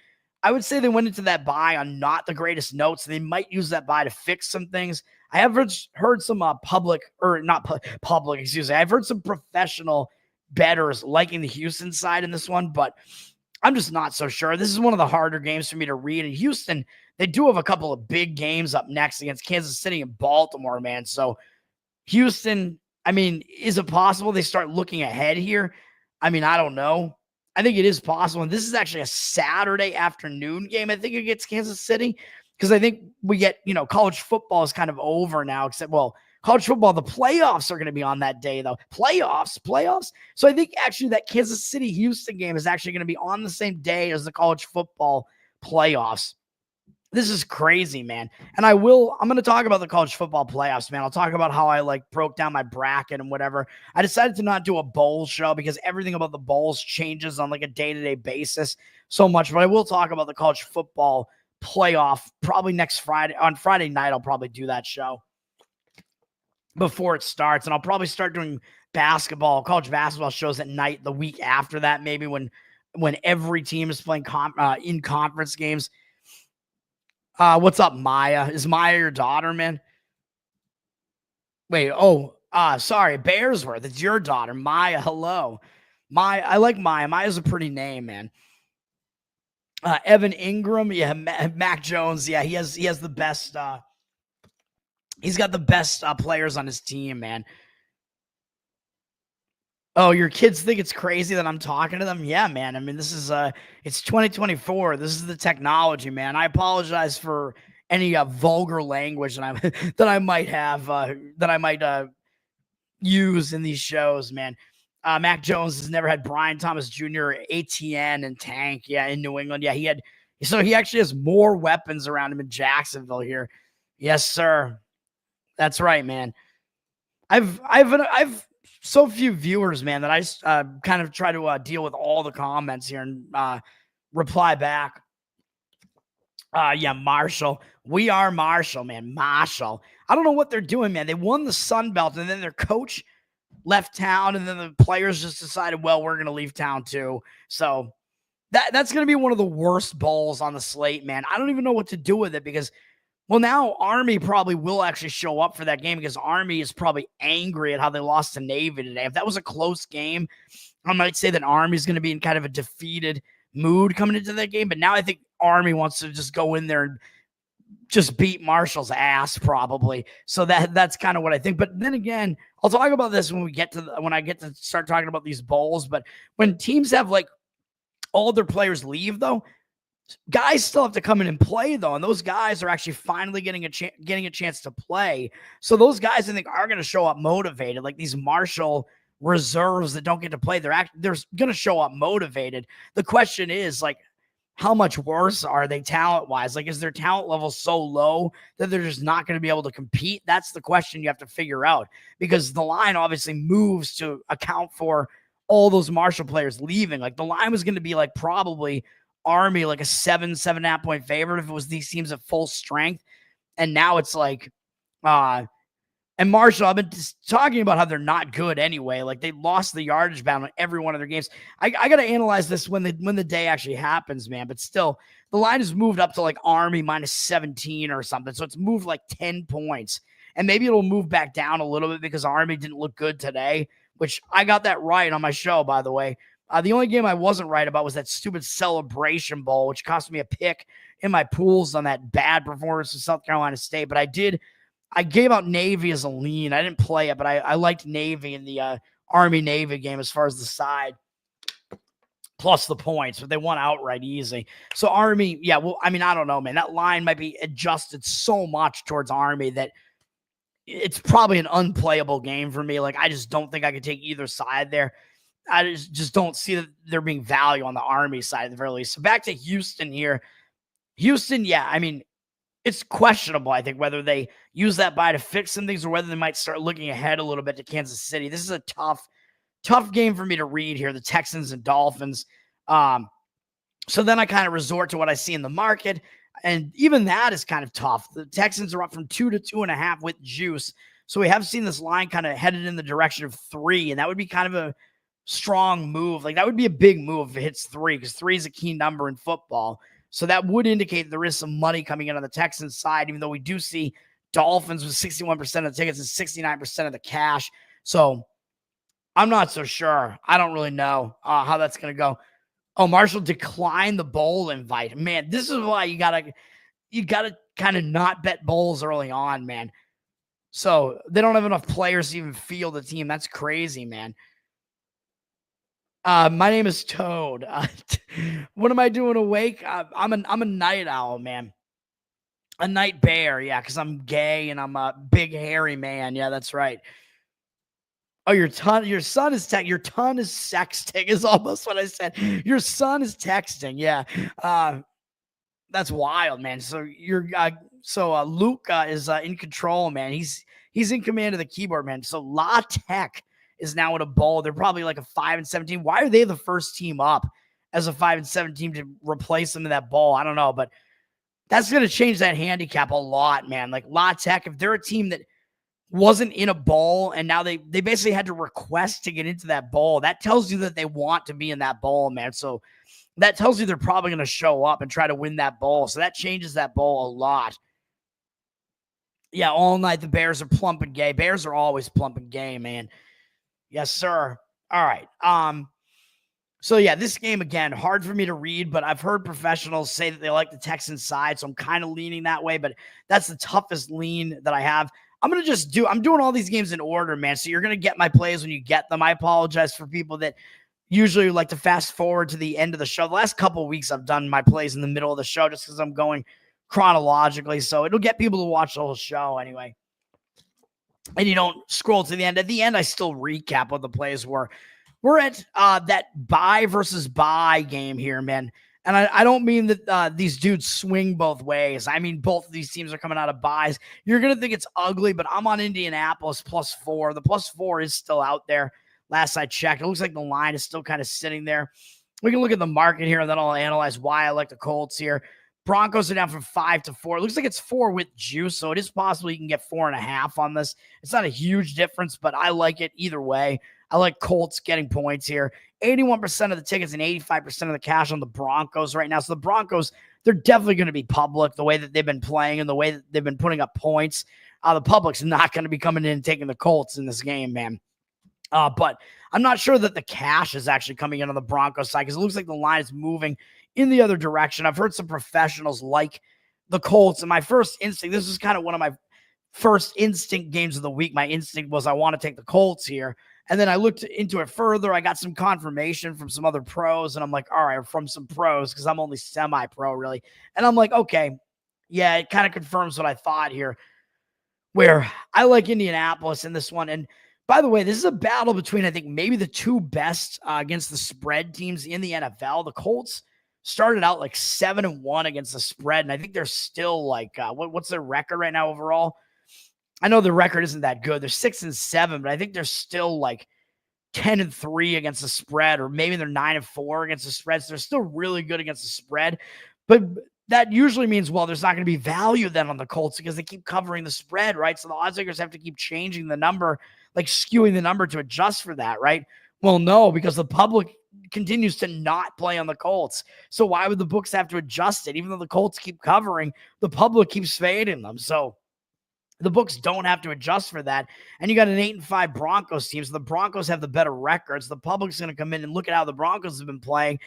I would say they went into that bye on not the greatest notes. They might use that bye to fix some things. I have heard some public, or not public, excuse me. I've heard some professional bettors liking the Houston side in this one, but I'm just not so sure. This is one of the harder games for me to read. And Houston, they do have a couple of big games up next against Kansas City and Baltimore, man. So Houston, I mean, is it possible they start looking ahead here? I mean, I don't know. I think it is possible. And this is actually a Saturday afternoon game, I think, against Kansas City, because I think we get, college football is kind of over now, except, well, College football, the playoffs are going to be on that day, though. Playoffs. So I think actually that Kansas City Houston game is actually going to be on the same day as the college football playoffs. This is crazy, man. And I'm going to talk about the college football playoffs, man. I'll talk about how I broke down my bracket and whatever. I decided to not do a bowl show because everything about the bowls changes on a day-to-day basis so much. But I will talk about the college football playoff probably next Friday. On Friday night, I'll probably do that show before it starts. And I'll probably start doing college basketball shows at night the week after that, maybe when every team is playing in conference games. What's up, Maya? Is Maya your daughter, man? Wait, sorry, Bearsworth. It's your daughter, Maya. Hello. Maya, I like Maya. Maya's a pretty name, man. Evan Ingram, yeah, Mac Jones, yeah, he has the best he's got the best players on his team, man. Oh, your kids think it's crazy that I'm talking to them? Yeah, man. I mean, this is it's 2024. This is the technology, man. I apologize for any vulgar language that I might have use in these shows, man. Mac Jones has never had Brian Thomas Jr., ATN, and Tank. Yeah, in New England. Yeah, he actually has more weapons around him in Jacksonville here. Yes, sir. That's right, man. I've so few viewers, man, that I kind of try to deal with all the comments here and reply back. Yeah, Marshall. We are Marshall, man. Marshall. I don't know what they're doing, man. They won the Sun Belt, and then their coach left town, and then the players just decided, well, we're going to leave town too. So that's going to be one of the worst bowls on the slate, man. I don't even know what to do with it because – well, now Army probably will actually show up for that game because Army is probably angry at how they lost to Navy today. If that was a close game, I might say that Army is going to be in kind of a defeated mood coming into that game. But now I think Army wants to just go in there and just beat Marshall's ass probably. So that's kind of what I think. But then again, I'll talk about this when I get to start talking about these bowls. But when teams have all their players leave, though, guys still have to come in and play, though, and those guys are actually finally getting a chance to play. So those guys, I think, are going to show up motivated. Like these Marshall reserves that don't get to play, they're going to show up motivated. The question is, how much worse are they talent-wise? Is their talent level so low that they're just not going to be able to compete? That's the question you have to figure out because the line obviously moves to account for all those Marshall players leaving. The line was going to be probably Army a 7.5 point favorite if it was these teams at full strength. And now it's and Marshall, I've been talking about how they're not good anyway. They lost the yardage battle in every one of their games. I got to analyze this when the day actually happens, man. But still, the line has moved up to Army minus 17 or something. So it's moved 10 points. And maybe it'll move back down a little bit because Army didn't look good today, which I got that right on my show, by the way. The only game I wasn't right about was that stupid Celebration Bowl, which cost me a pick in my pools on that bad performance of South Carolina State. But I gave out Navy as a lean. I didn't play it, but I liked Navy in the Army-Navy game as far as the side, plus the points. But they won outright easy. So Army, yeah, well, I mean, I don't know, man. That line might be adjusted so much towards Army that it's probably an unplayable game for me. I just don't think I could take either side there. I just don't see that there being value on the Army side at the very least. So back to Houston here. Houston, yeah, I mean, it's questionable, I think, whether they use that bye to fix some things or whether they might start looking ahead a little bit to Kansas City. This is a tough game for me to read here, the Texans and Dolphins. So then I kind of resort to what I see in the market, and even that is kind of tough. The Texans are up from 2 to 2.5 with juice. So we have seen this line kind of headed in the direction of 3, and that would be kind of a strong move. That would be a big move if it hits 3 because 3 is a key number in football. So that would indicate there is some money coming in on the Texans side, even though we do see Dolphins with 61% of the tickets and 69% of the cash. So I'm not so sure. I don't really know how that's going to go. Oh, Marshall declined the bowl invite. Man, this is why you gotta kind of not bet bowls early on, man. So they don't have enough players to even field the team. That's crazy, man. My name is Toad. What am I doing awake? I'm a night owl, man. A night bear, yeah, because I'm gay and I'm a big hairy man. Yeah, that's right. Oh, your son is your ton is sexting is almost what I said. Your son is texting. Yeah. Uh, that's wild, man. So Luca is in control, man. He's in command of the keyboard, man. So La Tech is now in a bowl. They're probably like a 5-17. Why are they the first team up as a 5-17 to replace them in that bowl? I don't know, but that's going to change that handicap a lot, man. Like La Tech, if they're a team that wasn't in a bowl and now they basically had to request to get into that bowl, that tells you that they want to be in that bowl, man. So that tells you they're probably going to show up and try to win that bowl. So that changes that bowl a lot. Yeah, all night the Bears are plump and gay. Bears are always plump and gay, man. Yes, sir. All right. So yeah, this game again, hard for me to read, but I've heard professionals say that they like the Texans side, so I'm kind of leaning that way, but that's the toughest lean that I have. I'm doing all these games in order, man. So you're going to get my plays when you get them. I apologize for people that usually like to fast forward to the end of the show. The last couple of weeks I've done my plays in the middle of the show just because I'm going chronologically. So it'll get people to watch the whole show anyway. And you don't scroll to the end. At the end, I still recap what the plays were. We're at that buy versus buy game here, man. And I don't mean that these dudes swing both ways. I mean, both of these teams are coming out of buys. You're going to think it's ugly, but I'm on Indianapolis +4. The +4 is still out there. Last I checked, it looks like the line is still kind of sitting there. We can look at the market here, and then I'll analyze why I like the Colts here. Broncos are down from 5 to 4. It looks like it's 4 with juice, so it is possible you can get 4.5 on this. It's not a huge difference, but I like it either way. I like Colts getting points here. 81% of the tickets and 85% of the cash on the Broncos right now. So the Broncos, they're definitely going to be public the way that they've been playing and the way that they've been putting up points. The public's not going to be coming in and taking the Colts in this game, man. But I'm not sure that the cash is actually coming in on the Broncos side because it looks like the line is moving in the other direction. I've heard some professionals like the Colts, and my first instinct, this is kind of one of my first instinct games of the week. My instinct was I want to take the Colts here. And then I looked into it further. I got some confirmation from some other pros, and I'm like, all right, from some pros, because I'm only semi-pro, really. And I'm like, okay, yeah, it kind of confirms what I thought here, where I like Indianapolis in this one. And by the way, this is a battle between, I think, maybe the two best against the spread teams in the NFL. The Colts started out like 7-1 against the spread, and I think they're still like, what's their record right now overall? I know the record isn't that good. They're 6-7, but I think they're still like 10-3 against the spread, or maybe they're 9-4 against the spread. So they're still really good against the spread. But that usually means, well, there's not going to be value then on the Colts because they keep covering the spread, right? So the odds makers have to keep changing the number, like skewing the number to adjust for that, right? Well, no, because the public continues to not play on the Colts. So why would the books have to adjust it? Even though the Colts keep covering, the public keeps fading them. So the books don't have to adjust for that. And you got an 8-5 Broncos team. So the Broncos have the better records. The public's going to come in and look at how the Broncos have been playing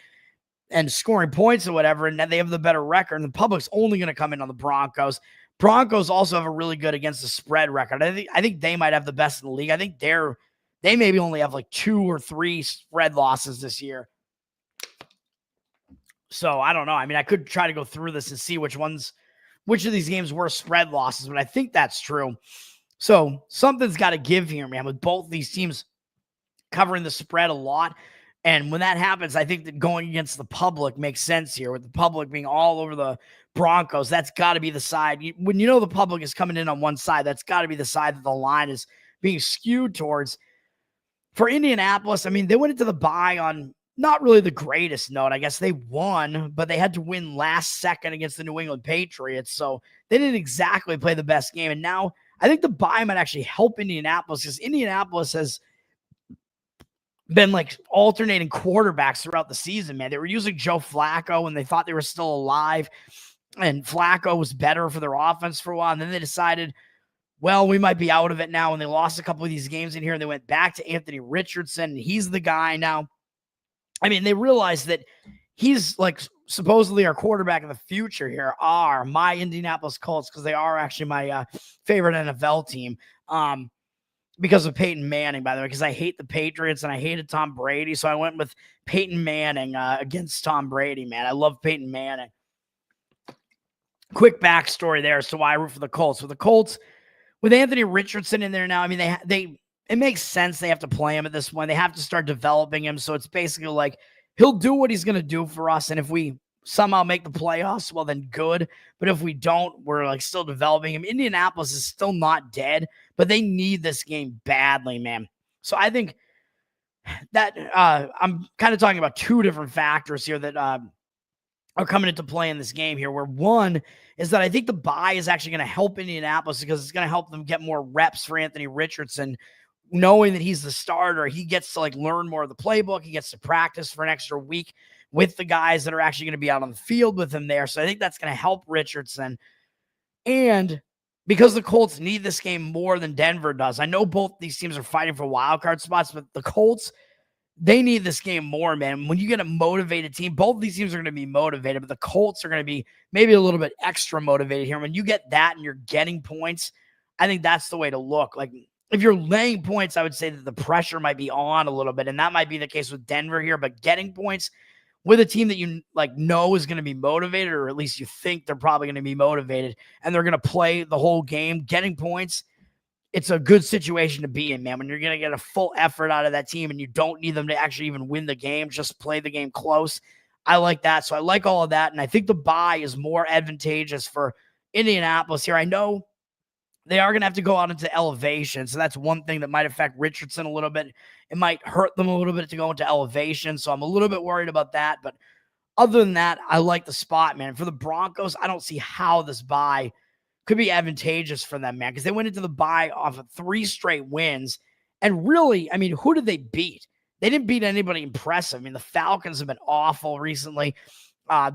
and scoring points or whatever, and then they have the better record. And the public's only going to come in on the Broncos. Broncos also have a really good against the spread record. I think they might have the best in the league. I think they maybe only have like 2 or 3 spread losses this year. So I don't know. I mean, I could try to go through this and see which of these games were spread losses, but I think that's true. So something's got to give here, man, with both these teams covering the spread a lot. And when that happens, I think that going against the public makes sense here, with the public being all over the Broncos. That's got to be the side. When you know the public is coming in on one side, that's got to be the side that the line is being skewed towards. For Indianapolis, I mean, they went into the bye on not really the greatest note. I guess they won, but they had to win last second against the New England Patriots. So they didn't exactly play the best game. And now I think the bye might actually help Indianapolis, because Indianapolis has been like alternating quarterbacks throughout the season, man. They were using Joe Flacco when they thought they were still alive, and Flacco was better for their offense for a while. And then they decided, well, we might be out of it now. And they lost a couple of these games in here, and they went back to Anthony Richardson, and he's the guy now. I mean, they realized that he's like supposedly our quarterback of the future here are my Indianapolis Colts, because they are actually my favorite NFL team. Because of Peyton Manning, by the way, because I hate the Patriots and I hated Tom Brady. So I went with Peyton Manning against Tom Brady, man. I love Peyton Manning. quick backstory there as to why I root for the Colts. With the Colts, with Anthony Richardson in there now, I mean, it makes sense they have to play him at this point. They have to start developing him. So it's basically like he'll do what he's going to do for us. And if we somehow make the playoffs, well, then good. But if we don't, we're like still developing him. Indianapolis is still not dead, but they need this game badly, man. So I think that I'm kind of talking about two different factors here that are coming into play in this game here, where one is that I think the bye is actually going to help Indianapolis because it's going to help them get more reps for Anthony Richardson, knowing that he's the starter. He gets to like learn more of the playbook. He gets to practice for an extra week with the guys that are actually going to be out on the field with him there. So I think that's going to help Richardson. And because the Colts need this game more than Denver does, I know both these teams are fighting for wild card spots, but the Colts, they need this game more, man. When you get a motivated team, both of these teams are going to be motivated, but the Colts are going to be maybe a little bit extra motivated here. When you get that and you're getting points, I think that's the way to look. Like, if you're laying points, I would say that the pressure might be on a little bit, and that might be the case with Denver here, but getting points with a team that you like know is going to be motivated, or at least you think they're probably going to be motivated, and they're going to play the whole game, getting points, it's a good situation to be in, man. When you're going to get a full effort out of that team and you don't need them to actually even win the game, just play the game close. I like that. So I like all of that. And I think the bye is more advantageous for Indianapolis here. I know they are going to have to go out into elevation. So that's one thing that might affect Richardson a little bit. It might hurt them a little bit to go into elevation. So I'm a little bit worried about that. But other than that, I like the spot, man. For the Broncos, I don't see how this bye could be advantageous for them, man, because they went into the bye off of 3 straight wins. And really, I mean, who did they beat? They didn't beat anybody impressive. I mean, the Falcons have been awful recently.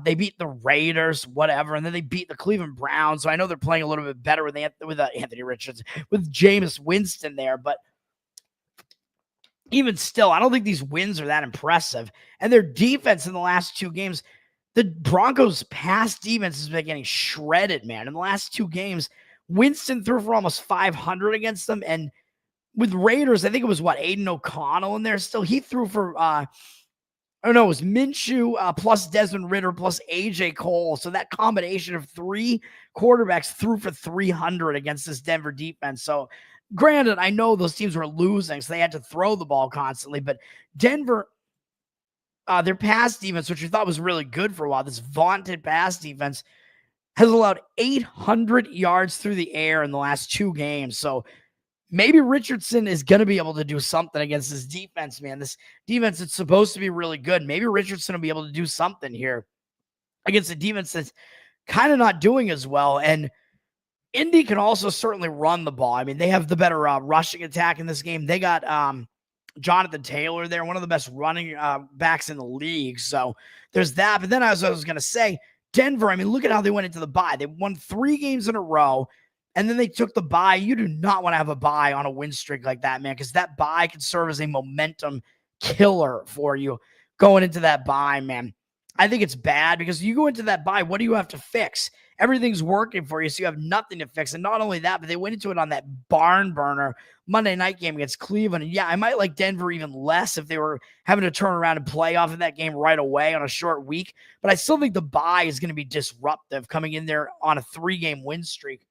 They beat the Raiders, whatever, and then they beat the Cleveland Browns. So I know they're playing a little bit better with Anthony Richardson, with Jameis Winston there. But even still, I don't think these wins are that impressive. And their defense in the last 2 games, the Broncos' pass defense has been getting shredded, man. In the last 2 games, Winston threw for almost 500 against them. And with Raiders, I think it was, Aiden O'Connell in there still. He threw for, it was Minshew plus Desmond Ridder plus A.J. Cole. So that combination of 3 quarterbacks threw for 300 against this Denver defense. So granted, I know those teams were losing, so they had to throw the ball constantly. But Denver, their pass defense, which we thought was really good for a while, this vaunted pass defense, has allowed 800 yards through the air in the last 2 games. So maybe Richardson is going to be able to do something against this defense, man. This defense is supposed to be really good. Maybe Richardson will be able to do something here against a defense that's kind of not doing as well. And Indy can also certainly run the ball. I mean, they have the better rushing attack in this game. They got Jonathan Taylor there, one of the best running backs in the league. So there's that. But then as I was going to say, Denver, I mean, look at how they went into the bye. They won 3 games in a row, and then they took the bye. You do not want to have a bye on a win streak like that, man, because that bye can serve as a momentum killer for you going into that bye, man. I think it's bad because you go into that bye, what do you have to fix? Everything's working for you, so you have nothing to fix. And not only that, but they went into it on that barn burner Monday night game against Cleveland. And yeah, I might like Denver even less if they were having to turn around and play off of that game right away on a short week. But I still think the bye is going to be disruptive coming in there on a 3-game win streak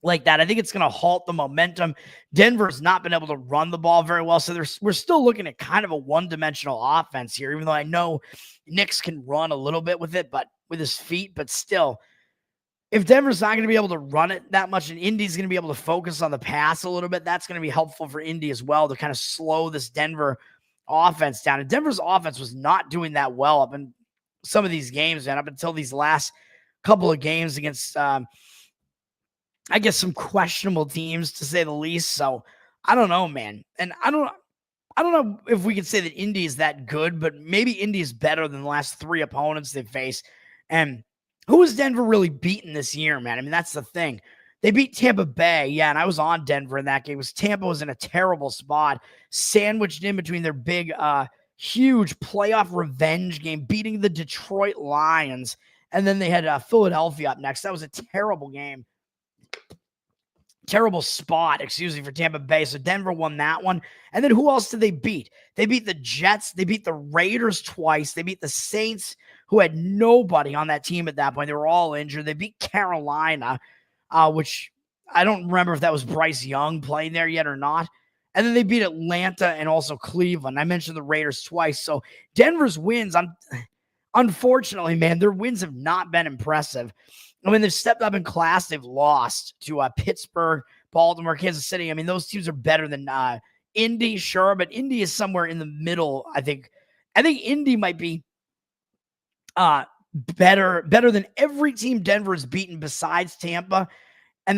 like that. I think it's going to halt the momentum. Denver's not been able to run the ball very well. So we're still looking at kind of a one-dimensional offense here, even though I know Nix can run a little bit with it, but with his feet, but still, if Denver's not going to be able to run it that much and Indy's going to be able to focus on the pass a little bit, that's going to be helpful for Indy as well to kind of slow this Denver offense down. And Denver's offense was not doing that well up in some of these games, man, up until these last couple of games against, I guess, some questionable teams, to say the least. So I don't know, man. And I don't know if we could say that Indy is that good, but maybe Indy is better than the last 3 opponents they've faced. And who has Denver really beaten this year, man? I mean, that's the thing. They beat Tampa Bay. Yeah, and I was on Denver in that game. Tampa was in a terrible spot, sandwiched in between their big, huge playoff revenge game, beating the Detroit Lions. And then they had Philadelphia up next. That was a terrible game. terrible spot, excuse me, for Tampa Bay. So Denver won that one. And then who else did they beat? They beat the Jets. They beat the Raiders twice. They beat the Saints, who had nobody on that team at that point. They were all injured. They beat Carolina, which I don't remember if that was Bryce Young playing there yet or not. And then they beat Atlanta and also Cleveland. I mentioned the Raiders twice. So Denver's wins, unfortunately, man, their wins have not been impressive. I mean, they've stepped up in class. They've lost to Pittsburgh, Baltimore, Kansas City. I mean, those teams are better than Indy, sure, but Indy is somewhere in the middle. I think Indy might be better than every team Denver has beaten besides Tampa, and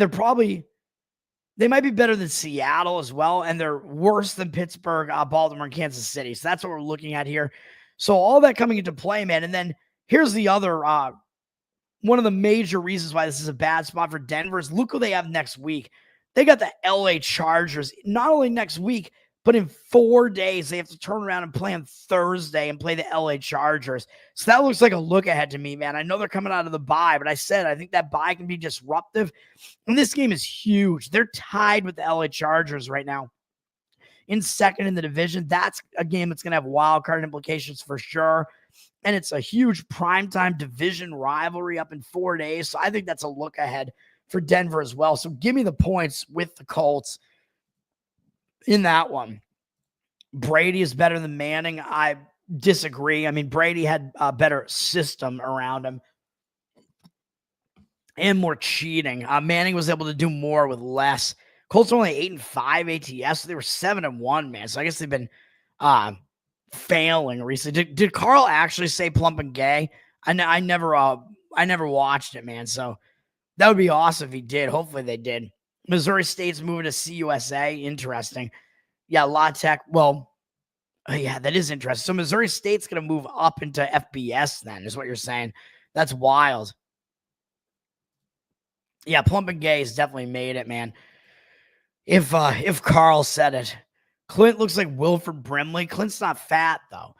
they might be better than Seattle as well, and they're worse than Pittsburgh, Baltimore, and Kansas City. So that's what we're looking at here. So all that coming into play, man. And then here's the other one of the major reasons why this is a bad spot for Denver is look who they have next week. They got the LA Chargers, not only next week, but in 4 days. They have to turn around and play on Thursday and play the LA Chargers. So that looks like a look ahead to me, man. I know they're coming out of the bye, but I think that bye can be disruptive. And this game is huge. They're tied with the LA Chargers right now in second in the division. That's a game that's going to have wild card implications for sure. And it's a huge primetime division rivalry up in 4 days. So I think that's a look ahead for Denver as well. So give me the points with the Colts in that one. Brady is better than Manning. I disagree. I mean, Brady had a better system around him and more cheating. Manning was able to do more with less. Colts are only 8-5 ATS. So they were 7-1, man. So I guess they've been failing recently. Did Carl actually say plump and gay? I never watched it, man. So that would be awesome if he did. Hopefully they did. Missouri State's moving to CUSA. Interesting. Yeah, La Tech. Well, yeah, that is interesting. So Missouri State's going to move up into FBS then, is what you're saying. That's wild. Yeah, plump and gay has definitely made it, man. If Carl said it. Clint looks like Wilford Brimley. Clint's not fat, though.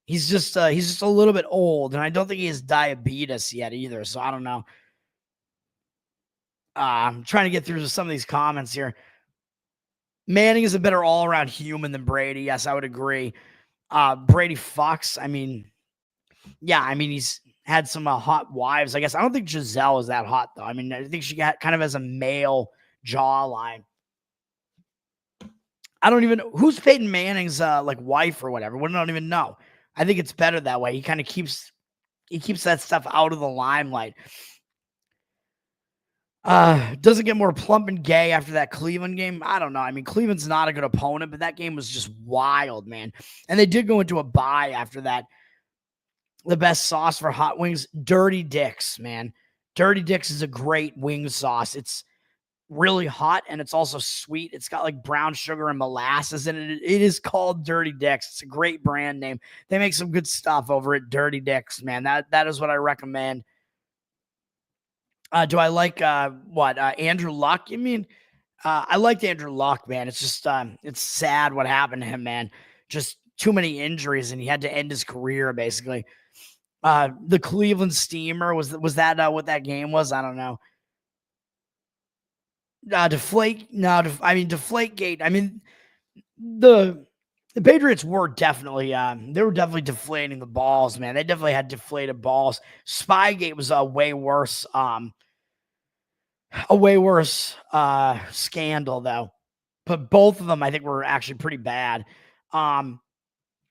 He's just a little bit old, and I don't think he has diabetes yet either, so I don't know. I'm trying to get through some of these comments here. Manning is a better all-around human than Brady. Yes, I would agree. Brady fucks. I mean, he's had some hot wives, I guess. I don't think Giselle is that hot, though. I mean, I think she got kind of has a male jawline. I don't even know who's Peyton Manning's wife or whatever. We don't even know. I think it's better that way. He kind of keeps that stuff out of the limelight. Does it get more plump and gay after that Cleveland game? I don't know. I mean, Cleveland's not a good opponent, but that game was just wild, man. And they did go into a bye after that. The best sauce for hot wings, Dirty Dicks, man. Dirty Dicks is a great wing sauce. It's really hot and it's also sweet. It's got like brown sugar and molasses in it. It is called Dirty Dicks. It's a great brand name. They make some good stuff over at Dirty Dicks, man. That is what I recommend. Do I like Andrew Luck? I mean, I liked Andrew Luck, man. It's just it's sad what happened to him, man. Just too many injuries and he had to end his career basically. The Cleveland Steamer was that what that game was? I don't know. Deflategate. I mean, the Patriots were definitely deflating the balls, man. They definitely had deflated balls. Spygate was a way worse scandal though. But both of them I think were actually pretty bad. The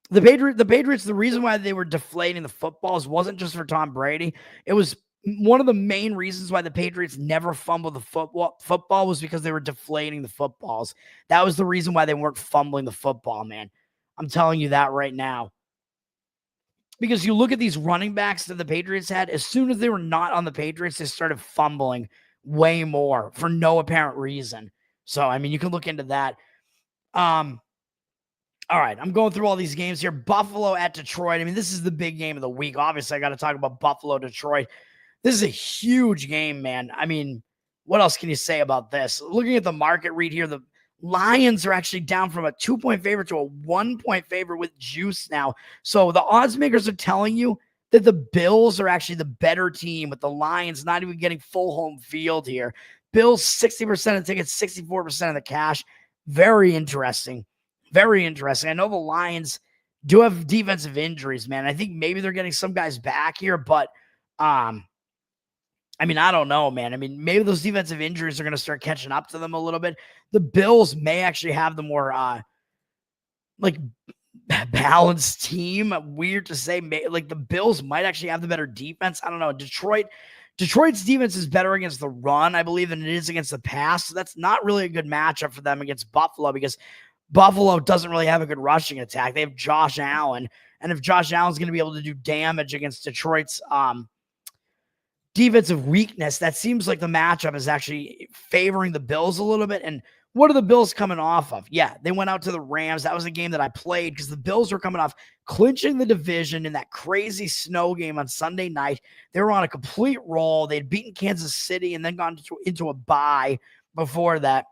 Patriots, the reason why they were deflating the footballs wasn't just for Tom Brady. It was one of the main reasons why the Patriots never fumbled the football was because they were deflating the footballs. That was the reason why they weren't fumbling the football, man. I'm telling you that right now. Because you look at these running backs that the Patriots had, as soon as they were not on the Patriots, they started fumbling way more for no apparent reason. So, I mean, you can look into that. All right, I'm going through all these games here. Buffalo at Detroit. I mean, this is the big game of the week. Obviously, I got to talk about Buffalo, Detroit. This is a huge game, man. I mean, what else can you say about this? Looking at the market read here, the Lions are actually down from a 2-point favorite to a 1-point favorite with juice now. So the odds makers are telling you that the Bills are actually the better team with the Lions not even getting full home field here. Bills 60% of tickets, 64% of the cash. Very interesting. Very interesting. I know the Lions do have defensive injuries, man. I think maybe they're getting some guys back here, but I mean, I don't know, man. I mean, maybe those defensive injuries are going to start catching up to them a little bit. The Bills may actually have the more like balanced team. Weird to say, like the Bills might actually have the better defense. I don't know. Detroit's defense is better against the run, I believe, than it is against the pass. So that's not really a good matchup for them against Buffalo because Buffalo doesn't really have a good rushing attack. They have Josh Allen. And if Josh Allen's going to be able to do damage against Detroit's defensive weakness, that seems like the matchup is actually favoring the Bills a little bit. And what are the Bills coming off of? Yeah, they went out to the Rams. That was a game that I played because the Bills were coming off clinching the division in that crazy snow game on Sunday night. They were on a complete roll. They had beaten Kansas City and then gone into a bye before that.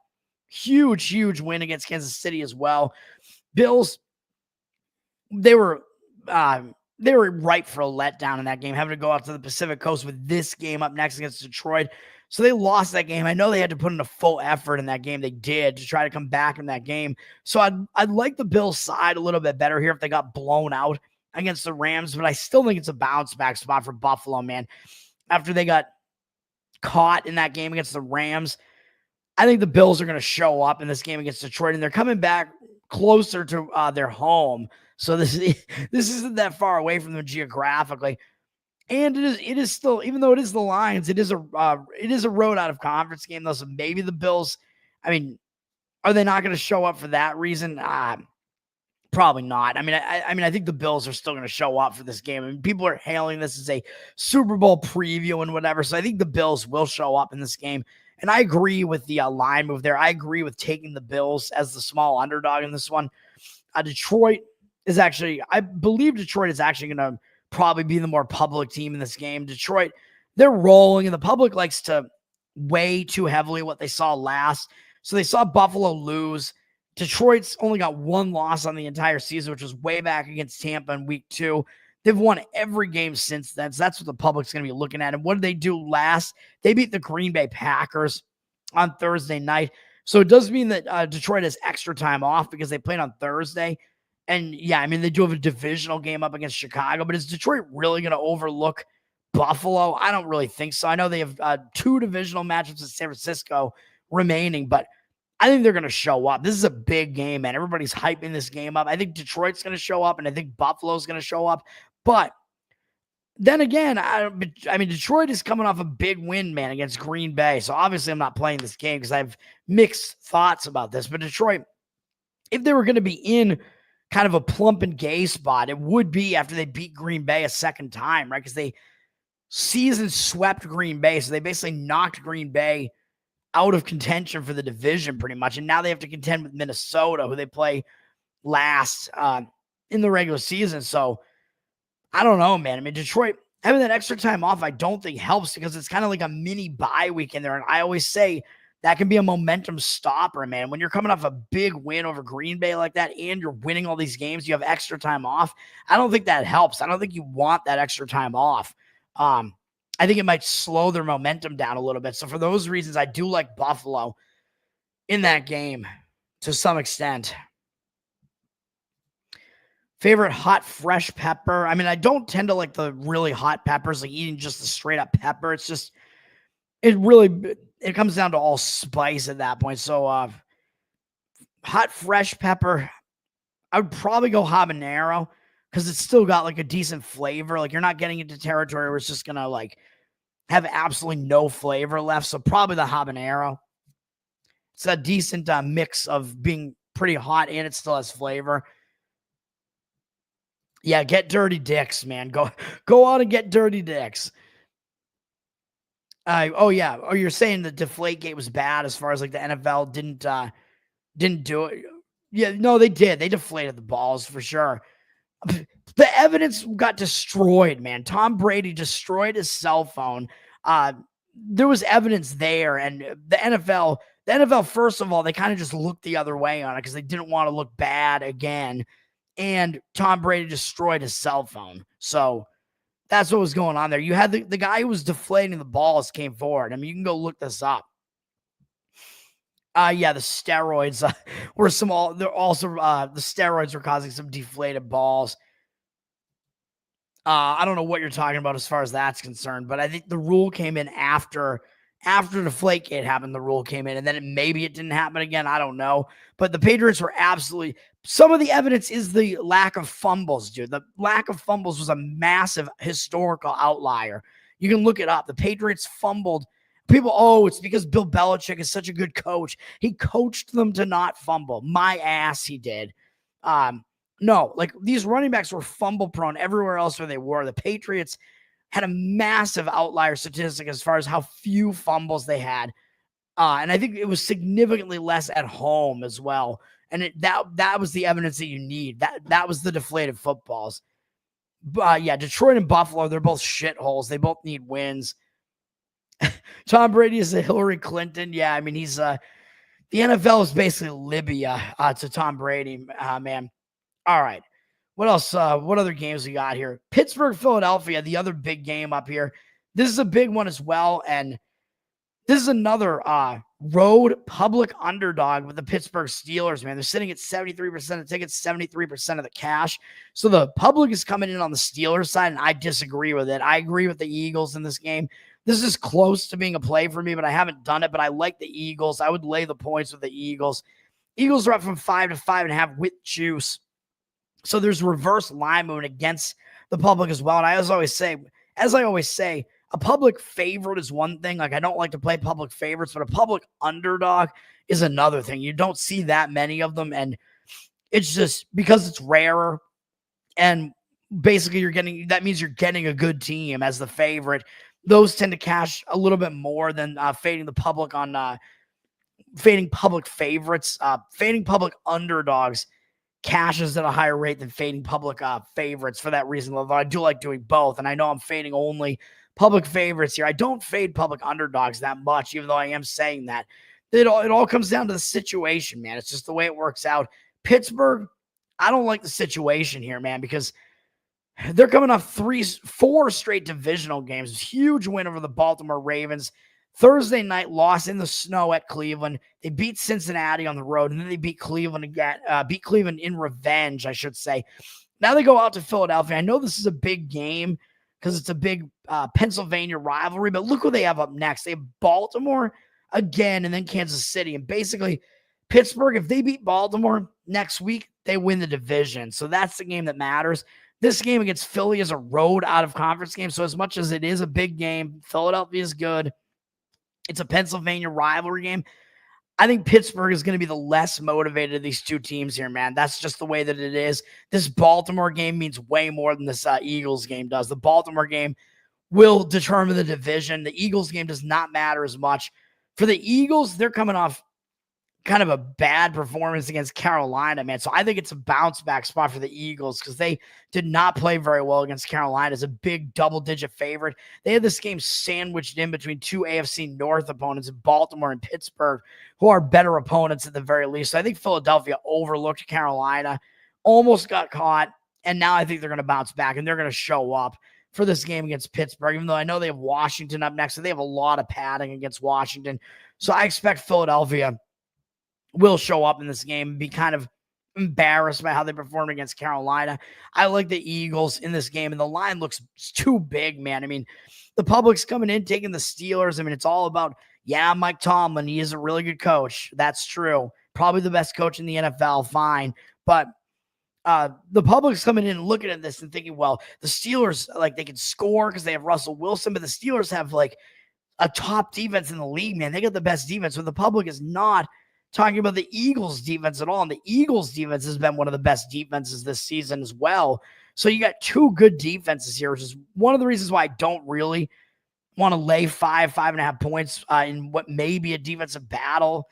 Huge win against Kansas City as well. Bills, they were ripe for a letdown in that game, having to go out to the Pacific Coast with this game up next against Detroit. So they lost that game. I know they had to put in a full effort in that game. They did to try to come back in that game. So I'd like the Bills side a little bit better here if they got blown out against the Rams, but I still think it's a bounce back spot for Buffalo, man. After they got caught in that game against the Rams, I think the Bills are going to show up in this game against Detroit, and they're coming back closer to their home. So this isn't that far away from them geographically. And it is still, even though it is the Lions, it is a road out of conference game though. So maybe the Bills, I mean, are they not going to show up for that reason? Probably not. I mean, I think the Bills are still going to show up for this game. I mean, people are hailing this as a Super Bowl preview and whatever. So I think the Bills will show up in this game. And I agree with the line move there. I agree with taking the Bills as the small underdog in this one. Detroit is actually, I believe Detroit is actually going to probably be the more public team in this game. Detroit, they're rolling, and the public likes to weigh too heavily what they saw last. So they saw Buffalo lose. Detroit's only got one loss on the entire season, which was way back against Tampa in week 2. They've won every game since then. So that's what the public's going to be looking at. And what did they do last? They beat the Green Bay Packers on Thursday night. So it does mean that Detroit has extra time off because they played on Thursday. And yeah, I mean, they do have a divisional game up against Chicago, but is Detroit really going to overlook Buffalo? I don't really think so. I know they have 2 divisional matchups in San Francisco remaining, but I think they're going to show up. This is a big game, man. Everybody's hyping this game up. I think Detroit's going to show up, and I think Buffalo's going to show up. But then again, I mean, Detroit is coming off a big win, man, against Green Bay. So obviously I'm not playing this game because I have mixed thoughts about this. But Detroit, if they were going to be in kind of a plump and gay spot, it would be after they beat Green Bay a second time, right? Because they season swept Green Bay. So they basically knocked Green Bay out of contention for the division pretty much. And now they have to contend with Minnesota, who they play last in the regular season. So I don't know, man. I mean, Detroit having that extra time off, I don't think helps because it's kind of like a mini bye week in there. And I always say that can be a momentum stopper, man. When you're coming off a big win over Green Bay like that and you're winning all these games, you have extra time off. I don't think that helps. I don't think you want that extra time off. I think it might slow their momentum down a little bit. So for those reasons, I do like Buffalo in that game to some extent. Favorite hot, fresh pepper. I mean, I don't tend to like the really hot peppers, like eating just the straight up pepper. It's just, it comes down to all spice at that point. So hot, fresh pepper, I would probably go habanero because it's still got like a decent flavor. Like you're not getting into territory where it's just going to like have absolutely no flavor left. So probably the habanero. It's a decent mix of being pretty hot and it still has flavor. Yeah, get dirty dicks, man. Go on and get dirty dicks. Oh yeah. Oh, you're saying the Deflategate was bad as far as like the NFL didn't do it. Yeah, no, they did. They deflated the balls for sure. The evidence got destroyed, man. Tom Brady destroyed his cell phone. There was evidence there, and the NFL, first of all, they kind of just looked the other way on it because they didn't want to look bad again. And Tom Brady destroyed his cell phone. So that's what was going on there. You had the guy who was deflating the balls came forward. I mean, you can go look this up. Yeah, the steroids were some all. They're also the steroids were causing some deflated balls. I don't know what you're talking about as far as that's concerned, but I think the rule came in after the Deflategate happened. The rule came in, and then maybe it didn't happen again. I don't know, but the Patriots were absolutely. Some of the evidence is the lack of fumbles, dude. The lack of fumbles was a massive historical outlier. You can look it up. The Patriots fumbled. People, oh, it's because Bill Belichick is such a good coach. He coached them to not fumble. My ass, he did. No, like these running backs were fumble prone everywhere else where they were. The Patriots had a massive outlier statistic as far as how few fumbles they had. And I think it was significantly less at home as well. And that was the evidence that you need. That was the deflated footballs. Yeah, Detroit and Buffalo, they're both shitholes. They both need wins. Tom Brady is a Hillary Clinton. Yeah, I mean, he's the NFL is basically Libya to Tom Brady, man. All right. What else? What other games we got here? Pittsburgh, Philadelphia, the other big game up here. This is a big one as well. And this is another road public underdog with the Pittsburgh Steelers, man. They're sitting at 73% of tickets, 73% of the cash. So the public is coming in on the Steelers side, and I disagree with it. I agree with the Eagles in this game. This is close to being a play for me, but I haven't done it. But I like the Eagles. I would lay the points with the Eagles. Eagles are up from 5 to 5.5 with juice. So there's reverse line movement against the public as well. And as I always say, a public favorite is one thing. Like, I don't like to play public favorites, but a public underdog is another thing. You don't see that many of them. And it's just because it's rarer. And basically that means you're getting a good team as the favorite. Those tend to cash a little bit more than fading the public on fading public favorites. Fading public underdogs cashes at a higher rate than fading public favorites for that reason, although I do like doing both. And I know I'm fading only public favorites here. I don't fade public underdogs that much, even though I am saying that. It all comes down to the situation, man. It's just the way it works out. Pittsburgh, I don't like the situation here, man, because they're coming off 4 straight divisional games. Huge win over the Baltimore Ravens. Thursday night loss in the snow at Cleveland. They beat Cincinnati on the road, and then they beat Cleveland again. Beat Cleveland in revenge, I should say. Now they go out to Philadelphia. I know this is a big game because it's a big Pennsylvania rivalry, but look who they have up next. They have Baltimore again, and then Kansas City. And basically, Pittsburgh, if they beat Baltimore next week, they win the division. So that's the game that matters. This game against Philly is a road out of conference game. So as much as it is a big game, Philadelphia is good. It's a Pennsylvania rivalry game. I think Pittsburgh is going to be the less motivated of these two teams here, man. That's just the way that it is. This Baltimore game means way more than this Eagles game does. The Baltimore game will determine the division. The Eagles game does not matter as much. For the Eagles, they're coming off kind of a bad performance against Carolina, man. So I think it's a bounce back spot for the Eagles because they did not play very well against Carolina as a big double-digit favorite. They had this game sandwiched in between 2 AFC North opponents, Baltimore and Pittsburgh, who are better opponents at the very least. So I think Philadelphia overlooked Carolina, almost got caught, and now I think they're going to bounce back, and they're going to show up for this game against Pittsburgh, even though I know they have Washington up next, so they have a lot of padding against Washington. So I expect Philadelphia will show up in this game and be kind of embarrassed by how they performed against Carolina. I like the Eagles in this game, and the line looks too big, man. I mean, the public's coming in, taking the Steelers. I mean, it's all about, yeah, Mike Tomlin. He is a really good coach. That's true. Probably the best coach in the NFL. Fine. But the public's coming in and looking at this and thinking, well, the Steelers, like, they can score because they have Russell Wilson, but the Steelers have, like, a top defense in the league, man. They got the best defense. So the public is not talking about the Eagles defense at all. And the Eagles defense has been one of the best defenses this season as well. So you got 2 good defenses here, which is one of the reasons why I don't really want to lay 5.5 points in what may be a defensive battle.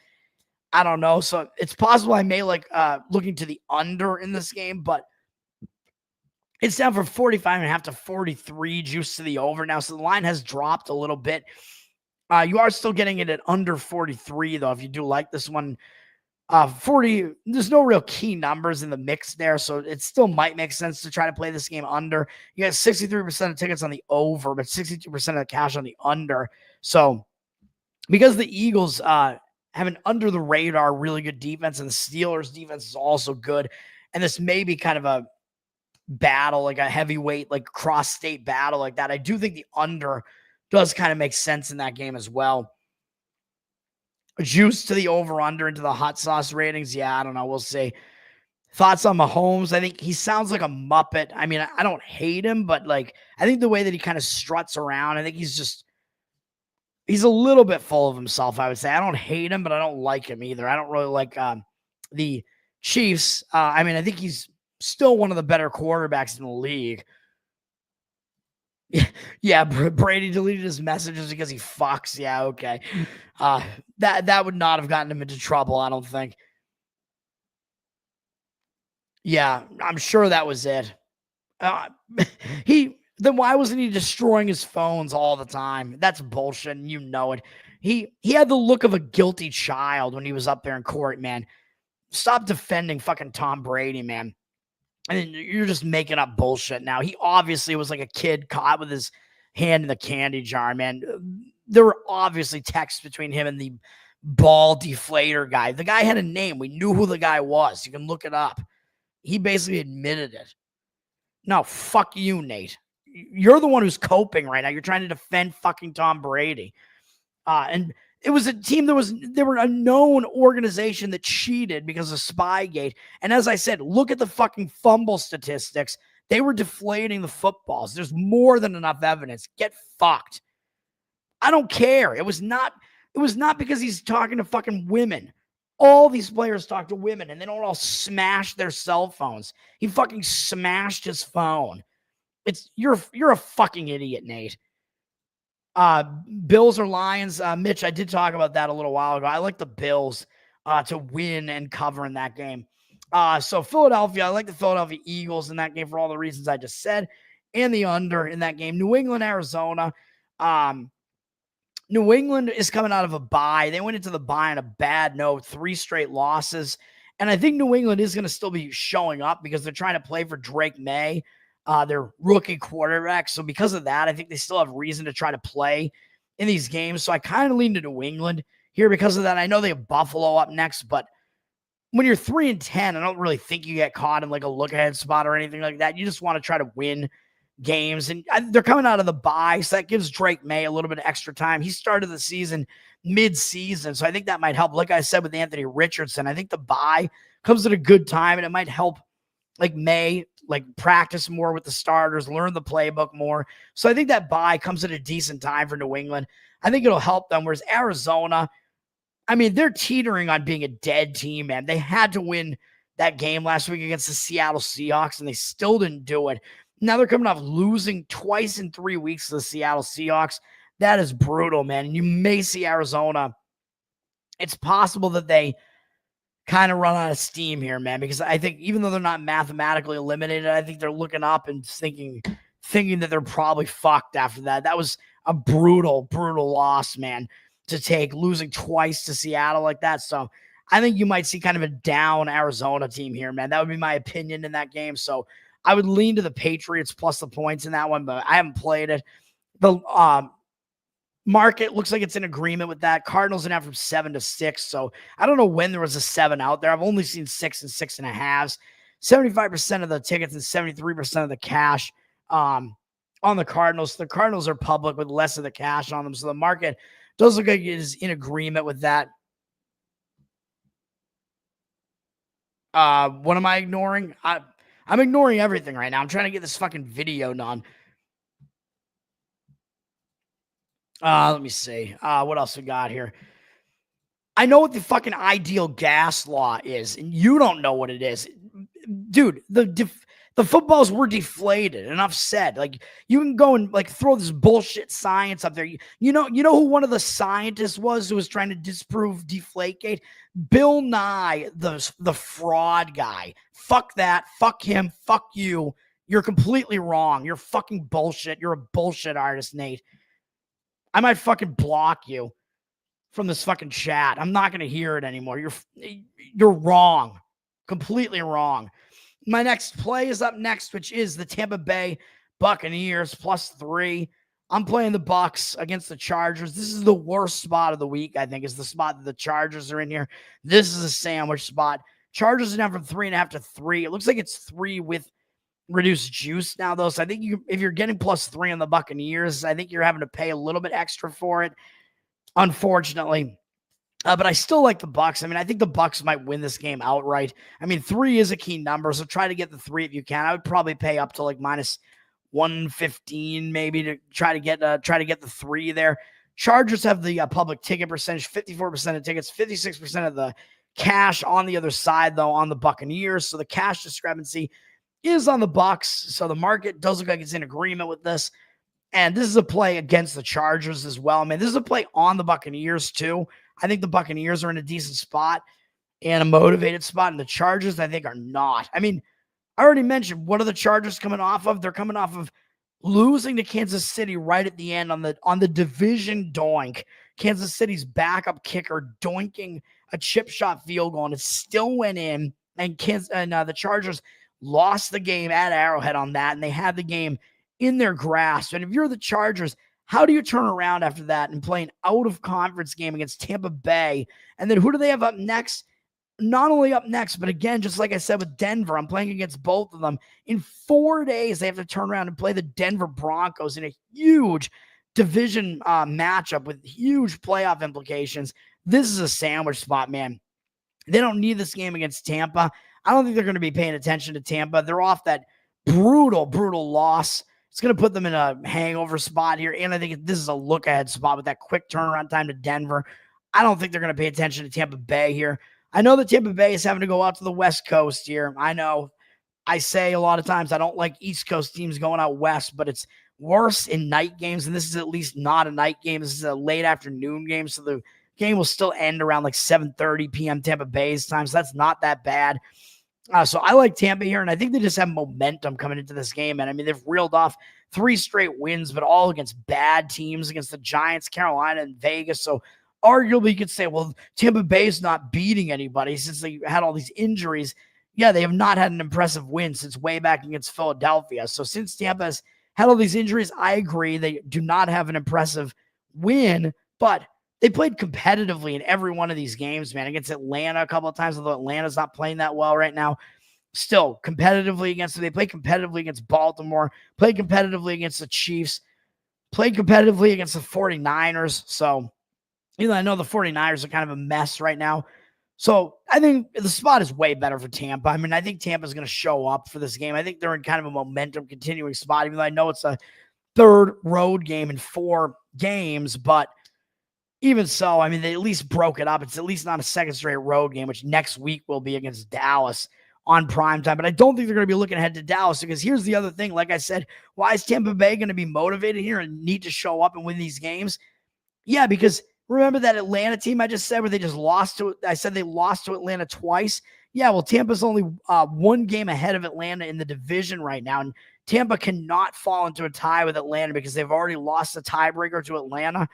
I don't know. So it's possible I may like looking to the under in this game, but it's down from 45.5 to 43, juice to the over now. So the line has dropped a little bit. You are still getting it at under 43, though, if you do like this one. 40, there's no real key numbers in the mix there, so it still might make sense to try to play this game under. You got 63% of tickets on the over, but 62% of the cash on the under. So because the Eagles have an under the radar, really good defense, and the Steelers defense is also good. And this may be kind of a battle, like a heavyweight, like cross state battle like that. I do think the under does kind of make sense in that game as well. Juice to the over under into the hot sauce ratings. Yeah, I don't know. We'll see. Thoughts on Mahomes? I think he sounds like a Muppet. I mean, I don't hate him, but like, I think the way that he kind of struts around, I think he's a little bit full of himself, I would say. I don't hate him, but I don't like him either. I don't really like the Chiefs. I mean, I think he's still one of the better quarterbacks in the league. Yeah, Brady deleted his messages because he fucks. Yeah, okay. That would not have gotten him into trouble, I don't think. Yeah, I'm sure that was it. Then why wasn't he destroying his phones all the time? That's bullshit, and you know it. He had the look of a guilty child when he was up there in court, man. Stop defending fucking Tom Brady, man. And you're just making up bullshit now. He obviously was like a kid caught with his hand in the candy jar, man. There were obviously texts between him and the ball deflator guy. The guy had a name. We knew who the guy was. You can look it up. He basically admitted it. No, fuck you, Nate. You're the one who's coping right now. You're trying to defend fucking Tom Brady. And it was a team they were a known organization that cheated because of Spygate. And as I said, look at the fucking fumble statistics. They were deflating the footballs. There's more than enough evidence. Get fucked. I don't care. It was not because he's talking to fucking women. All these players talk to women and they don't all smash their cell phones. He fucking smashed his phone. You're a fucking idiot, Nate. Bills or Lions? Mitch, I did talk about that a little while ago. I like the Bills to win and cover in that game. So Philadelphia, I like the Philadelphia Eagles in that game for all the reasons I just said, and the under in that game. New England, Arizona. New England is coming out of a bye. They went into the bye on a bad note, 3 straight losses. And I think New England is going to still be showing up because they're trying to play for Drake May, their rookie quarterback. So because of that, I think they still have reason to try to play in these games. So I kind of lean to New England here because of that. I know they have Buffalo up next, but when you're 3-10, I don't really think you get caught in like a look ahead spot or anything like that. You just want to try to win games, and they're coming out of the bye, so that gives Drake May a little bit of extra time. He started the season mid-season, so I think that might help. Like I said with Anthony Richardson, I think the bye comes at a good time, and it might help like May like practice more with the starters, learn the playbook more. So I think that bye comes at a decent time for New England. I think it'll help them, whereas Arizona, I mean, they're teetering on being a dead team, man. They had to win that game last week against the Seattle Seahawks, and they still didn't do it. Now they're coming off losing twice in 3 weeks to the Seattle Seahawks. That is brutal, man. And you may see Arizona. It's possible that they kind of run out of steam here, man, because I think even though they're not mathematically eliminated, I think they're looking up and thinking that they're probably fucked after that. That was a brutal, brutal loss, man, to take, losing twice to Seattle like that. So I think you might see kind of a down Arizona team here, man. That would be my opinion in that game. So I would lean to the Patriots plus the points in that one, but I haven't played it. The market looks like it's in agreement with that. Cardinals in that from 7 to 6. So I don't know when there was a 7 out there. I've only seen 6 and 6.5. 75% of the tickets and 73% of the cash on the Cardinals. The Cardinals are public with less of the cash on them. So the market does look like it is in agreement with that. What am I ignoring? I'm ignoring everything right now. I'm trying to get this fucking video done. Let me see. What else we got here? I know what the fucking ideal gas law is, and you don't know what it is. Dude, the footballs were deflated. Enough said. Like, you can go and like throw this bullshit science up there. You know who one of the scientists was who was trying to disprove Deflategate? Bill Nye, the fraud guy. Fuck that. Fuck him. Fuck you. You're completely wrong. You're fucking bullshit. You're a bullshit artist, Nate. I might fucking block you from this fucking chat. I'm not going to hear it anymore. You're wrong. Completely wrong. My next play is up next, which is the Tampa Bay Buccaneers +3. I'm playing the Bucks against the Chargers. This is the worst spot of the week, I think, is the spot that the Chargers are in here. This is a sandwich spot. Chargers are down from 3.5 to 3. It looks like it's 3 with reduced juice now, though. So I think if you're getting +3 on the Buccaneers, I think you're having to pay a little bit extra for it, unfortunately. But I still like the Bucks. I mean, I think the Bucks might win this game outright. I mean, 3 is a key number, so try to get the 3 if you can. I would probably pay up to like -115 maybe to try to get the 3 there. Chargers have the public ticket percentage, 54% of tickets, 56% of the cash on the other side, though, on the Buccaneers. So the cash discrepancy is on the Bucks. So the market does look like it's in agreement with this. And this is a play against the Chargers as well. Man, this is a play on the Buccaneers too. I think the Buccaneers are in a decent spot and a motivated spot, and the Chargers, I think, are not. I mean, I already mentioned, what are the Chargers coming off of? They're coming off of losing to Kansas City right at the end on the division doink. Kansas City's backup kicker doinking a chip shot field goal, and it still went in. And the Chargers lost the game at Arrowhead on that, and they had the game in their grasp. And if you're the Chargers, how do you turn around after that and play an out-of-conference game against Tampa Bay? And then who do they have up next? Not only up next, but again, just like I said with Denver, I'm playing against both of them. In 4 days, they have to turn around and play the Denver Broncos in a huge division matchup with huge playoff implications. This is a sandwich spot, man. They don't need this game against Tampa. I don't think they're going to be paying attention to Tampa. They're off that brutal loss. It's going to put them in a hangover spot here. And I think this is a look-ahead spot with that quick turnaround time to Denver. I don't think they're going to pay attention to Tampa Bay here. I know that Tampa Bay is having to go out to the West Coast here. I know I say a lot of times I don't like East Coast teams going out west, but it's worse in night games. And this is at least not a night game. This is a late afternoon game. So the game will still end around like 7:30 p.m. Tampa Bay's time. So that's not that bad. So I like Tampa here, and I think they just have momentum coming into this game. And I mean, they've reeled off 3 straight wins, but all against bad teams, against the Giants, Carolina, and Vegas. So arguably you could say, well, Tampa Bay's not beating anybody since they had all these injuries. Yeah, they have not had an impressive win since way back against Philadelphia. So since Tampa's had all these injuries, I agree they do not have an impressive win, but they played competitively in every one of these games, man. Against Atlanta a couple of times, although Atlanta's not playing that well right now. Still, competitively against them. They played competitively against Baltimore, played competitively against the Chiefs, played competitively against the 49ers. So, I know the 49ers are kind of a mess right now. So, I think the spot is way better for Tampa. I mean, I think Tampa's going to show up for this game. I think they're in kind of a momentum continuing spot, even though I know it's a third road game in 4 games, but even so, I mean, they at least broke it up. It's at least not a second straight road game, which next week will be against Dallas on primetime. But I don't think they're going to be looking ahead to Dallas, because here's the other thing. Like I said, why is Tampa Bay going to be motivated here and need to show up and win these games? Yeah, because remember that Atlanta team I just said where they just lost to? I said they lost to Atlanta twice. Yeah, well, Tampa's only 1 game ahead of Atlanta in the division right now. And Tampa cannot fall into a tie with Atlanta because they've already lost the tiebreaker to Atlanta.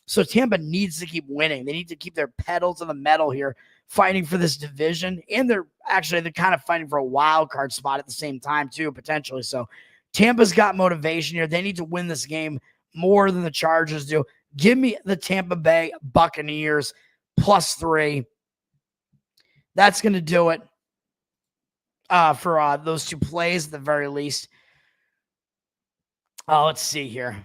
So Tampa needs to keep winning. They need to keep their pedal to the metal here, fighting for this division. And they're kind of fighting for a wild card spot at the same time too, potentially. So Tampa's got motivation here. They need to win this game more than the Chargers do. Give me the Tampa Bay Buccaneers +3. That's going to do it for those 2 plays at the very least. Let's see here.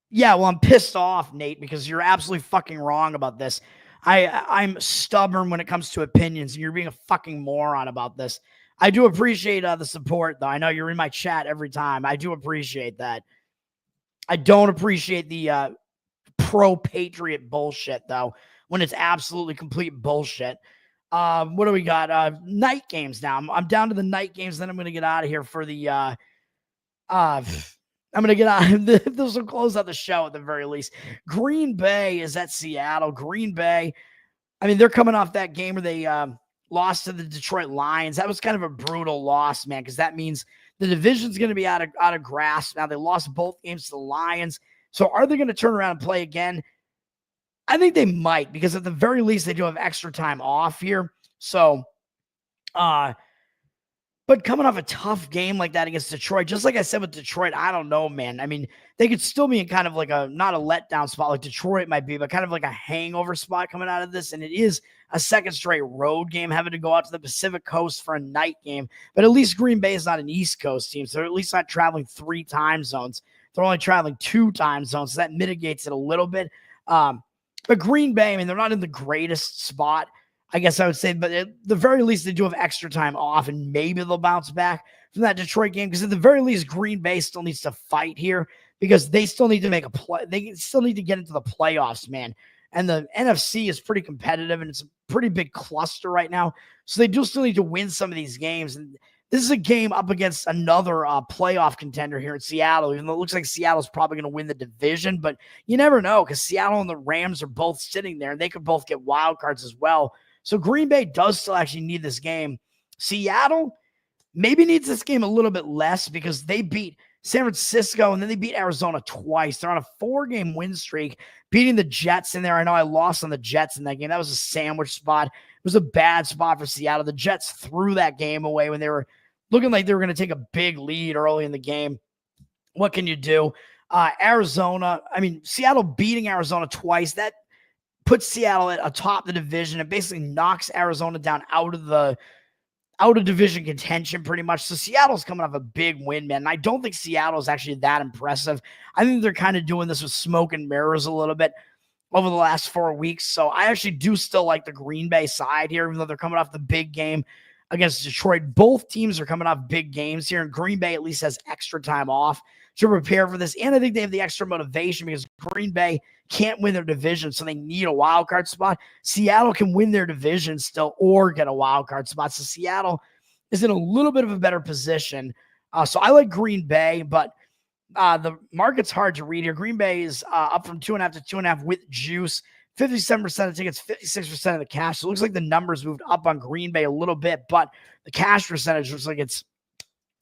Yeah, well, I'm pissed off, Nate, because you're absolutely fucking wrong about this. I'm stubborn when it comes to opinions, and you're being a fucking moron about this. I do appreciate the support, though. I know you're in my chat every time. I do appreciate that. I don't appreciate the pro-Patriot bullshit, though, when it's absolutely complete bullshit. What do we got? Night games now. I'm down to the night games, then I'm going to get out of here for the I'm going to get out. This will close out the show at the very least. Green Bay is at Seattle. Green Bay, I mean, they're coming off that game where they lost to the Detroit Lions. That was kind of a brutal loss, man, because that means the division's going to be out of grasp. Now, they lost both games to the Lions. So are they going to turn around and play again? I think they might, because at the very least, they do have extra time off here. So, But coming off a tough game like that against Detroit, just like I said with Detroit, I don't know, man. I mean, they could still be in kind of like a, not a letdown spot like Detroit might be, but kind of like a hangover spot coming out of this. And it is a second straight road game, having to go out to the Pacific Coast for a night game. But at least Green Bay is not an East Coast team, so they're at least not traveling 3 time zones. They're only traveling 2 time zones, so that mitigates it a little bit. But Green Bay, I mean, they're not in the greatest spot, I guess I would say, but at the very least, they do have extra time off, and maybe they'll bounce back from that Detroit game, because at the very least, Green Bay still needs to fight here, because they still need to make a play. They still need to get into the playoffs, man. And the NFC is pretty competitive, and it's a pretty big cluster right now. So they do still need to win some of these games. And this is a game up against another playoff contender here in Seattle, even though it looks like Seattle's probably going to win the division. But you never know, because Seattle and the Rams are both sitting there, and they could both get wild cards as well. So Green Bay does still actually need this game. Seattle maybe needs this game a little bit less, because they beat San Francisco and then they beat Arizona twice. They're on a 4-game win streak, beating the Jets in there. I know I lost on the Jets in that game. That was a sandwich spot. It was a bad spot for Seattle. The Jets threw that game away when they were looking like they were going to take a big lead early in the game. What can you do? Arizona, I mean, Seattle beating Arizona twice, that puts Seattle at atop the division. It basically knocks Arizona down out of division contention pretty much. So Seattle's coming off a big win, man. And I don't think Seattle is actually that impressive. I think they're kind of doing this with smoke and mirrors a little bit over the last 4 weeks. So I actually do still like the Green Bay side here, even though they're coming off the big game against Detroit. Both teams are coming off big games here, and Green Bay at least has extra time off to prepare for this. And I think they have the extra motivation, because Green Bay can't win their division, so they need a wild card spot. Seattle can win their division still or get a wild card spot. So Seattle is in a little bit of a better position. So I like Green Bay, but the market's hard to read here. Green Bay is up from 2.5 to 2.5 with juice. 57% of tickets, 56% of the cash. So it looks like the numbers moved up on Green Bay a little bit, but the cash percentage looks like it's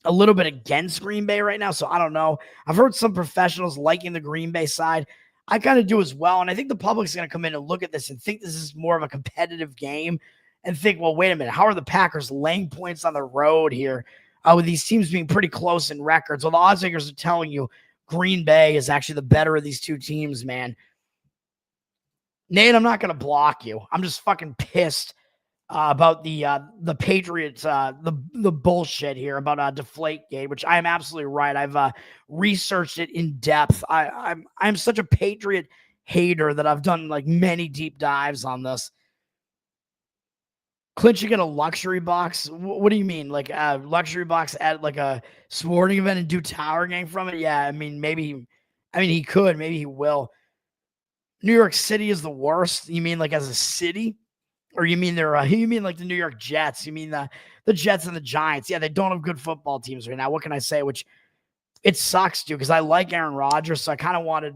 a little bit against Green Bay right now. So I don't know. I've heard some professionals liking the Green Bay side. I kind of do as well. And I think the public's going to come in and look at this and think this is more of a competitive game and think, well, wait a minute, how are the Packers laying points on the road here with these teams being pretty close in records? Well, the odds makers are telling you Green Bay is actually the better of these two teams, man. Nate, I'm not going to block you. I'm just fucking pissed about the Patriots, the bullshit here about Deflategate, which I am absolutely right. I've researched it in depth. I'm such a Patriot hater that I've done like many deep dives on this. Clint, you get a luxury box? What do you mean? Like a luxury box at like a sporting event and do Tower Gang from it? Yeah, I mean, maybe, he could, maybe he will. New York City is the worst. You mean like as a city? Or you mean you mean like the New York Jets? You mean the Jets and the Giants? Yeah, they don't have good football teams right now. What can I say? Which it sucks, dude, because I like Aaron Rodgers, so I kind of wanted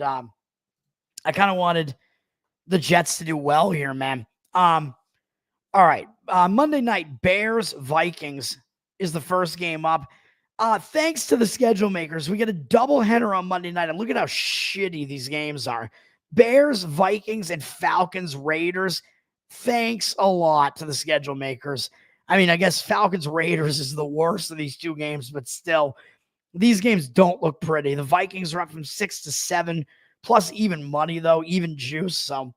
the Jets to do well here, man. All right, Monday night, Bears Vikings is the first game up. Thanks to the schedule makers, we get a doubleheader on Monday night, and look at how shitty these games are. Bears, Vikings, and Falcons, Raiders. Thanks a lot to the schedule makers. I mean, I guess Falcons Raiders is the worst of these two games, but still, these games don't look pretty. The Vikings are up from 6 to 7, plus even money, though, even juice. So,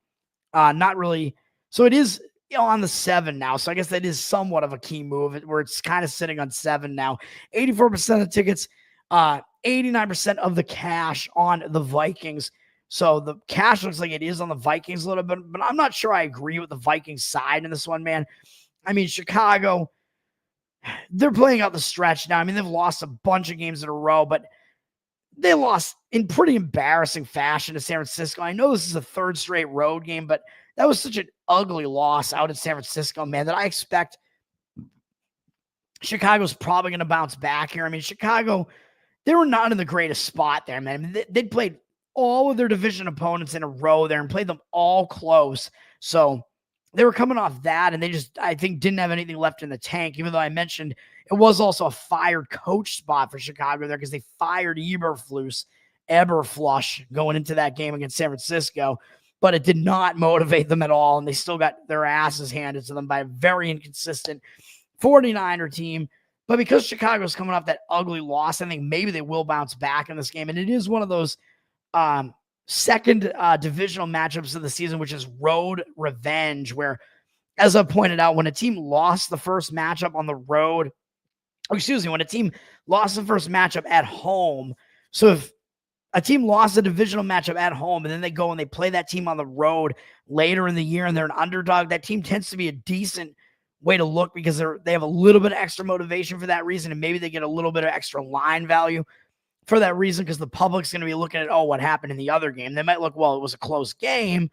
not really. So it is on the 7 now. So I guess that is somewhat of a key move where it's kind of sitting on 7 now. 84% of the tickets, 89% of the cash on the Vikings. So the cash looks like it is on the Vikings a little bit, but I'm not sure I agree with the Vikings side in this one, man. I mean, Chicago, they're playing out the stretch now. I mean, they've lost a bunch of games in a row, but they lost in pretty embarrassing fashion to San Francisco. I know this is a 3rd straight road game, but that was such an ugly loss out in San Francisco, man, that I expect Chicago's probably going to bounce back here. I mean, Chicago, they were not in the greatest spot there, man. I mean, they'd played all of their division opponents in a row there and played them all close. So they were coming off that, and they just, I think, didn't have anything left in the tank, even though I mentioned it was also a fired coach spot for Chicago there because they fired Eberflus going into that game against San Francisco, but it did not motivate them at all, and they still got their asses handed to them by a very inconsistent 49er team But because Chicago's coming off that ugly loss, I think maybe they will bounce back in this game. And it is one of those second divisional matchups of the season, which is road revenge, where, as I pointed out, when a team lost the first matchup on the road, when a team lost the first matchup at home, so if a team lost a divisional matchup at home and then they go and they play that team on the road later in the year and they're an underdog, that team tends to be a decent way to look because they have a little bit of extra motivation for that reason, and maybe they get a little bit of extra line value for that reason because the public's going to be looking at, what happened in the other game. They might look, well, it was a close game,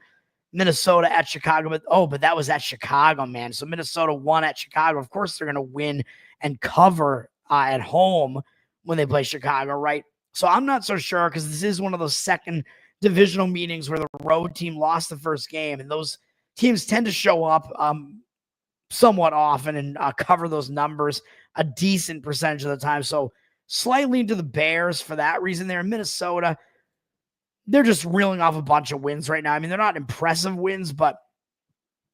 Minnesota at Chicago, but that was at Chicago, man. So Minnesota won at Chicago. Of course, they're going to win and cover at home when they play Chicago, right? So I'm not so sure because this is one of those second divisional meetings where the road team lost the first game, and those teams tend to show up somewhat often and cover those numbers a decent percentage of the time. So slightly into the Bears for that reason there. In Minnesota, they're just reeling off a bunch of wins right now. I mean, they're not impressive wins, but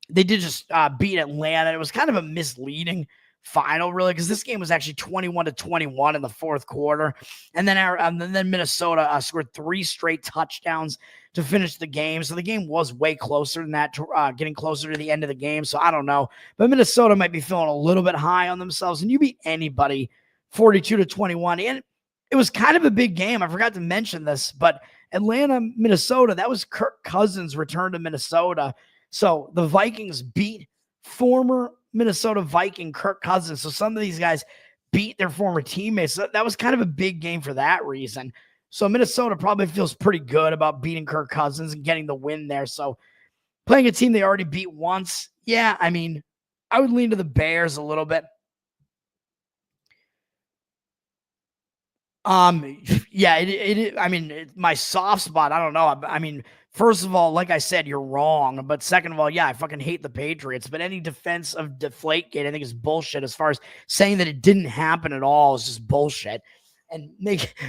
they did just beat Atlanta. It was kind of a misleading final, really, because this game was actually 21-21 in the fourth quarter. And then Minnesota scored 3 straight touchdowns to finish the game. So the game was way closer than that, getting closer to the end of the game. So I don't know. But Minnesota might be feeling a little bit high on themselves. And you beat anybody 42-21. And it was kind of a big game. I forgot to mention this, but Atlanta, Minnesota, that was Kirk Cousins' return to Minnesota. So the Vikings beat former Minnesota Viking Kirk Cousins. So some of these guys beat their former teammates. So that was kind of a big game for that reason. So Minnesota probably feels pretty good about beating Kirk Cousins and getting the win there. So playing a team they already beat once, yeah, I mean, I would lean to the Bears a little bit. Yeah, I mean, my soft spot, I don't know. I mean, first of all, like I said, you're wrong. But second of all, yeah, I fucking hate the Patriots. But any defense of Deflategate, I think, is bullshit. As far as saying that it didn't happen at all is just bullshit. And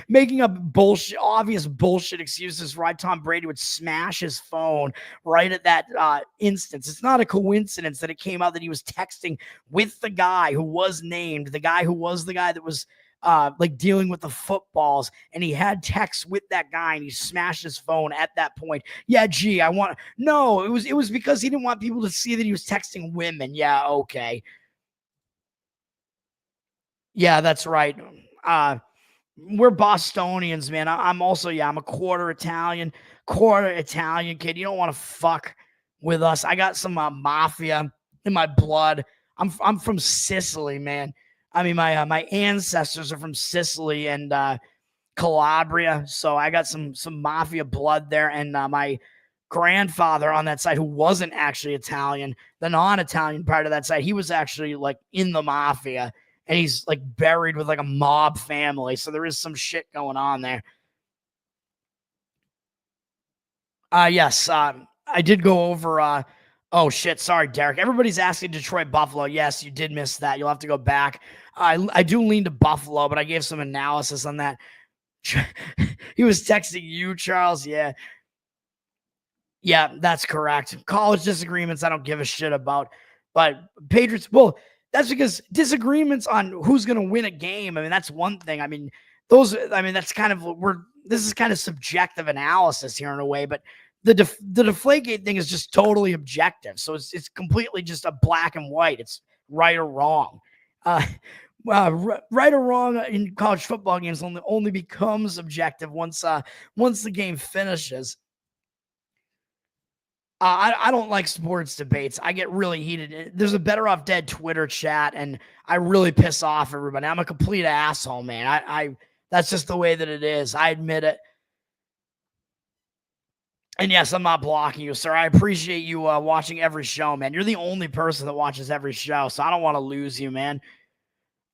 making up bullshit, obvious bullshit excuses for why Tom Brady would smash his phone right at that instance. It's not a coincidence that it came out that he was texting with the guy who was named, the guy that was like dealing with the footballs, and he had texts with that guy and he smashed his phone at that point. Yeah, gee, no, it was because he didn't want people to see that he was texting women. Yeah, okay. Yeah, that's right. We're Bostonians, man. I'm a quarter Italian kid. You don't want to fuck with us. I got some mafia in my blood. I'm from Sicily, man. I mean, my ancestors are from Sicily and Calabria, so I got some mafia blood there. And my grandfather on that side, who wasn't actually Italian, the non-Italian part of that side, he was actually like in the mafia, and he's like buried with like a mob family. So there is some shit going on there. Yes, I did go over. Oh shit, sorry, Derek. Everybody's asking Detroit Buffalo. Yes, you did miss that. You'll have to go back. I do lean to Buffalo, but I gave some analysis on that. He was texting you, Charles. Yeah. Yeah, that's correct. College disagreements, I don't give a shit about. But Patriots, well, that's because disagreements on who's going to win a game, I mean, that's one thing. I mean, that's kind of, this is kind of subjective analysis here in a way, but the Deflategate thing is just totally objective. So it's completely just a black and white. It's right or wrong. Right or wrong in college football games only becomes objective once the game finishes. I don't like sports debates. I get really heated. There's a Better Off Dead Twitter chat, and I really piss off everybody. I'm a complete asshole, man. I that's just the way that it is. I admit it. And yes, I'm not blocking you, sir. I appreciate you watching every show, man. You're the only person that watches every show, so I don't want to lose you, man.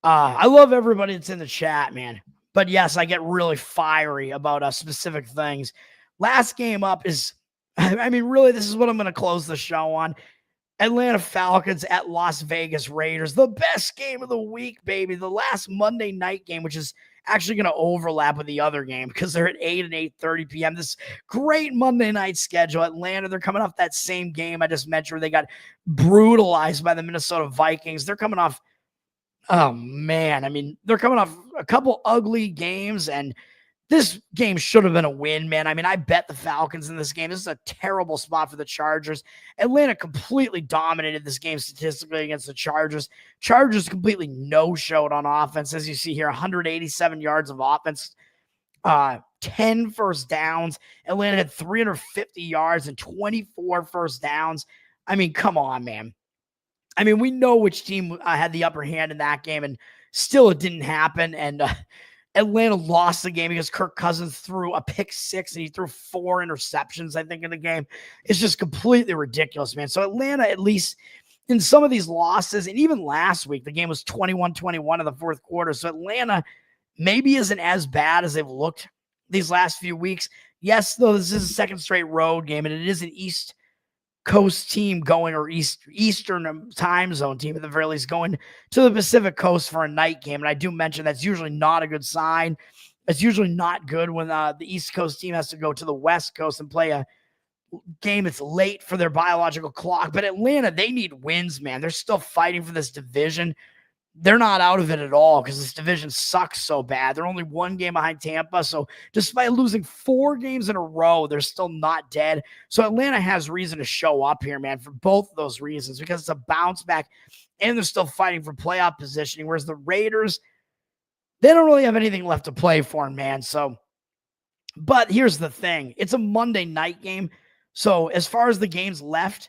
I love everybody that's in the chat, man. But yes, I get really fiery about specific things. Last game up is, I mean, really, this is what I'm going to close the show on. Atlanta Falcons at Las Vegas Raiders. The best game of the week, baby. The last Monday night game, which is actually going to overlap with the other game because they're at 8 and 8:30 p.m. This great Monday night schedule. Atlanta, they're coming off that same game I just mentioned where they got brutalized by the Minnesota Vikings. They're coming off Oh man, I mean, they're coming off a couple ugly games, and this game should have been a win, man. I mean, I bet the Falcons in this game. This is a terrible spot for the Chargers. Atlanta completely dominated this game statistically against the Chargers. Chargers completely no-showed on offense, as you see here, 187 yards of offense, 10 first downs. Atlanta had 350 yards and 24 first downs. I mean, come on, man. I mean, we know which team had the upper hand in that game, and still it didn't happen. And Atlanta lost the game because Kirk Cousins threw a pick six and he threw 4 interceptions, I think, in the game. It's just completely ridiculous, man. So Atlanta, at least in some of these losses, and even last week, the game was 21-21 in the fourth quarter. So Atlanta maybe isn't as bad as they've looked these last few weeks. Yes, though, this is a second straight road game, and it is an East Coast team going, or Eastern time zone team at the very least, going to the Pacific Coast for a night game. And I do mention that's usually not a good sign. It's usually not good when the East Coast team has to go to the West Coast and play a game that's late for their biological clock. But Atlanta, they need wins, man. They're still fighting for this division. They're not out of it at all because this division sucks so bad. They're only 1 game behind Tampa. So despite losing 4 games in a row, they're still not dead. So Atlanta has reason to show up here, man, for both of those reasons, because it's a bounce back and they're still fighting for playoff positioning. Whereas the Raiders, they don't really have anything left to play for, man. So, but here's the thing. It's a Monday night game. So as far as the games left,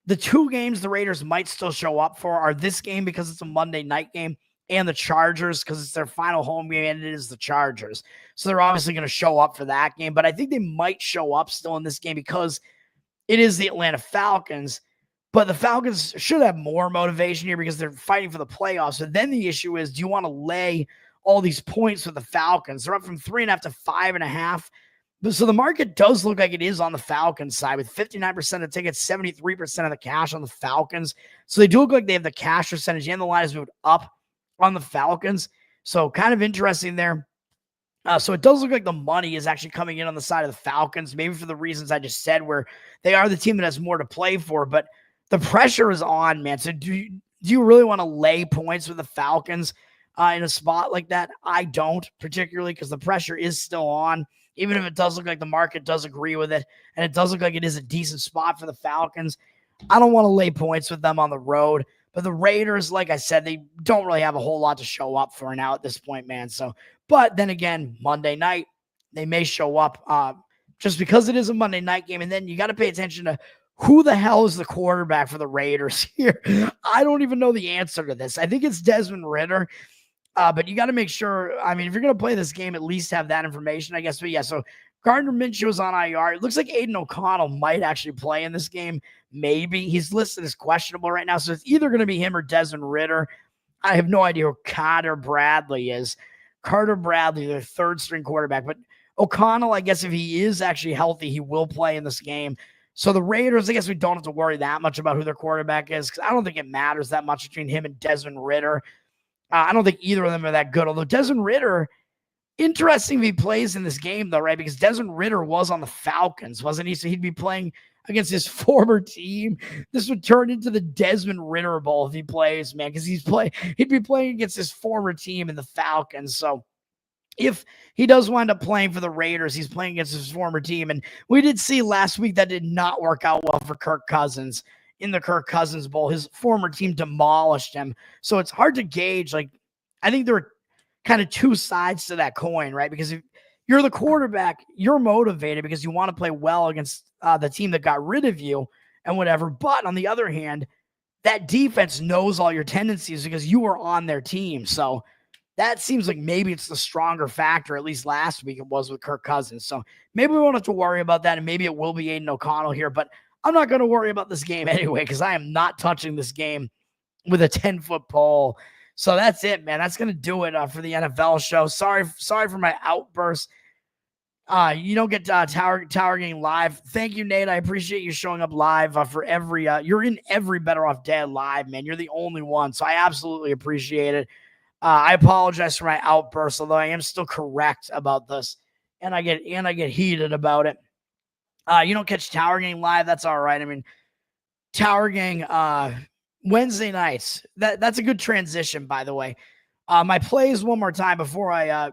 the 2 games the Raiders might still show up for are this game because it's a Monday night game, and the Chargers because it's their final home game and it is the Chargers. So they're obviously going to show up for that game, but I think they might show up still in this game because it is the Atlanta Falcons. But the Falcons should have more motivation here because they're fighting for the playoffs. So then the issue is, do you want to lay all these points with the Falcons? They're up from 3.5 to 5.5. So the market does look like it is on the Falcons side with 59% of tickets, 73% of the cash on the Falcons. So they do look like they have the cash percentage, and the line has moved up on the Falcons. So kind of interesting there. So it does look like the money is actually coming in on the side of the Falcons, maybe for the reasons I just said, where they are the team that has more to play for. But the pressure is on, man. So do you really want to lay points with the Falcons in a spot like that? I don't, particularly because the pressure is still on. Even if it does look like the market does agree with it, and it does look like it is a decent spot for the Falcons, I don't want to lay points with them on the road. But the Raiders, like I said, they don't really have a whole lot to show up for now at this point, man. So, but then again, Monday night, they may show up just because it is a Monday night game. And then you got to pay attention to who the hell is the quarterback for the Raiders here. I don't even know the answer to this. I think it's Desmond Ridder. But you got to make sure, I mean, if you're going to play this game, at least have that information, I guess. But yeah, so Gardner Minshew is on IR. It looks like Aiden O'Connell might actually play in this game. Maybe. He's listed as questionable right now. So it's either going to be him or Desmond Ridder. I have no idea who Carter Bradley is. Carter Bradley, their 3rd string quarterback. But O'Connell, I guess if he is actually healthy, he will play in this game. So the Raiders, I guess we don't have to worry that much about who their quarterback is, because I don't think it matters that much between him and Desmond Ridder. I don't think either of them are that good. Although Desmond Ridder, interesting if he plays in this game, though, right? Because Desmond Ridder was on the Falcons, wasn't he? So he'd be playing against his former team. This would turn into the Desmond Ridder Bowl if he plays, man, because he'd be playing against his former team in the Falcons. So if he does wind up playing for the Raiders, he's playing against his former team. And we did see last week that did not work out well for Kirk Cousins. In the Kirk Cousins Bowl, his former team demolished him. So it's hard to gauge. Like, I think there are kind of 2 sides to that coin, right? Because if you're the quarterback, you're motivated because you want to play well against the team that got rid of you and whatever. But on the other hand, that defense knows all your tendencies because you were on their team. So that seems like maybe it's the stronger factor. At least last week it was with Kirk Cousins. So maybe we won't have to worry about that. And maybe it will be Aiden O'Connell here. But I'm not going to worry about this game anyway, because I am not touching this game with a 10-foot pole. So that's it, man. That's going to do it for the NFL show. Sorry for my outburst. You don't get Tower Gang live. Thank you, Nate. I appreciate you showing up live for every. You're in every Better Off Dead live, man. You're the only one, so I absolutely appreciate it. I apologize for my outburst, although I am still correct about this, and I get heated about it. You don't catch Tower Gang live. That's all right. I mean, Tower Gang, Wednesday nights. That's a good transition, by the way. My plays one more time before I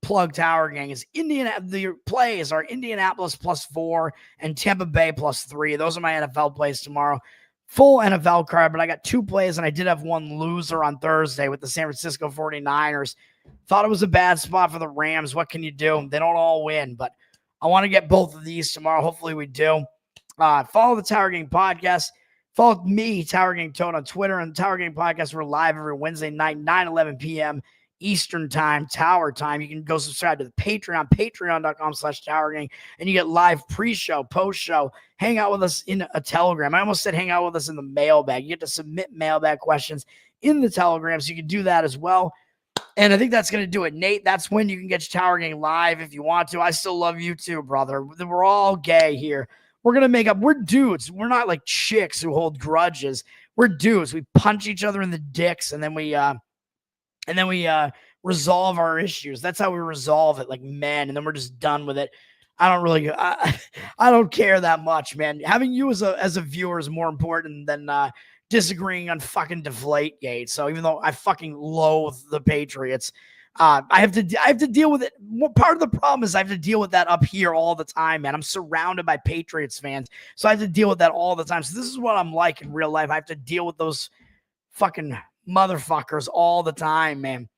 plug Tower Gang is the plays are Indianapolis +4 and Tampa Bay +3. Those are my NFL plays tomorrow. Full NFL card, but I got 2 plays, and I did have one loser on Thursday with the San Francisco 49ers. Thought it was a bad spot for the Rams. What can you do? They don't all win, but I want to get both of these tomorrow. Hopefully we do. Follow the Tower Gang podcast. Follow me, Tower Gang Toad, on Twitter, and Tower Gang podcast. We're live every Wednesday night, 9-11 p.m. Eastern time, Tower time. You can go subscribe to the Patreon, patreon.com/Tower Gang, and you get live pre-show, post-show. Hang out with us in a Telegram. I almost said hang out with us in the mailbag. You get to submit mailbag questions in the Telegram, so you can do that as well. And I think that's going to do it. Nate, that's when you can get your Tower Gang live if you want to. I still love you too, brother. We're all gay here. We're going to make up. We're dudes. We're not like chicks who hold grudges. We're dudes. We punch each other in the dicks, and then we resolve our issues. That's how we resolve it, like men, and then we're just done with it. I don't care that much, man. Having you as a viewer is more important than disagreeing on fucking Deflategate. So even though I fucking loathe the Patriots, I have to deal with it. Part of the problem is I have to deal with that up here all the time, man. I'm surrounded by Patriots fans, so I have to deal with that all the time. So this is what I'm like in real life. I have to deal with those fucking motherfuckers all the time, man.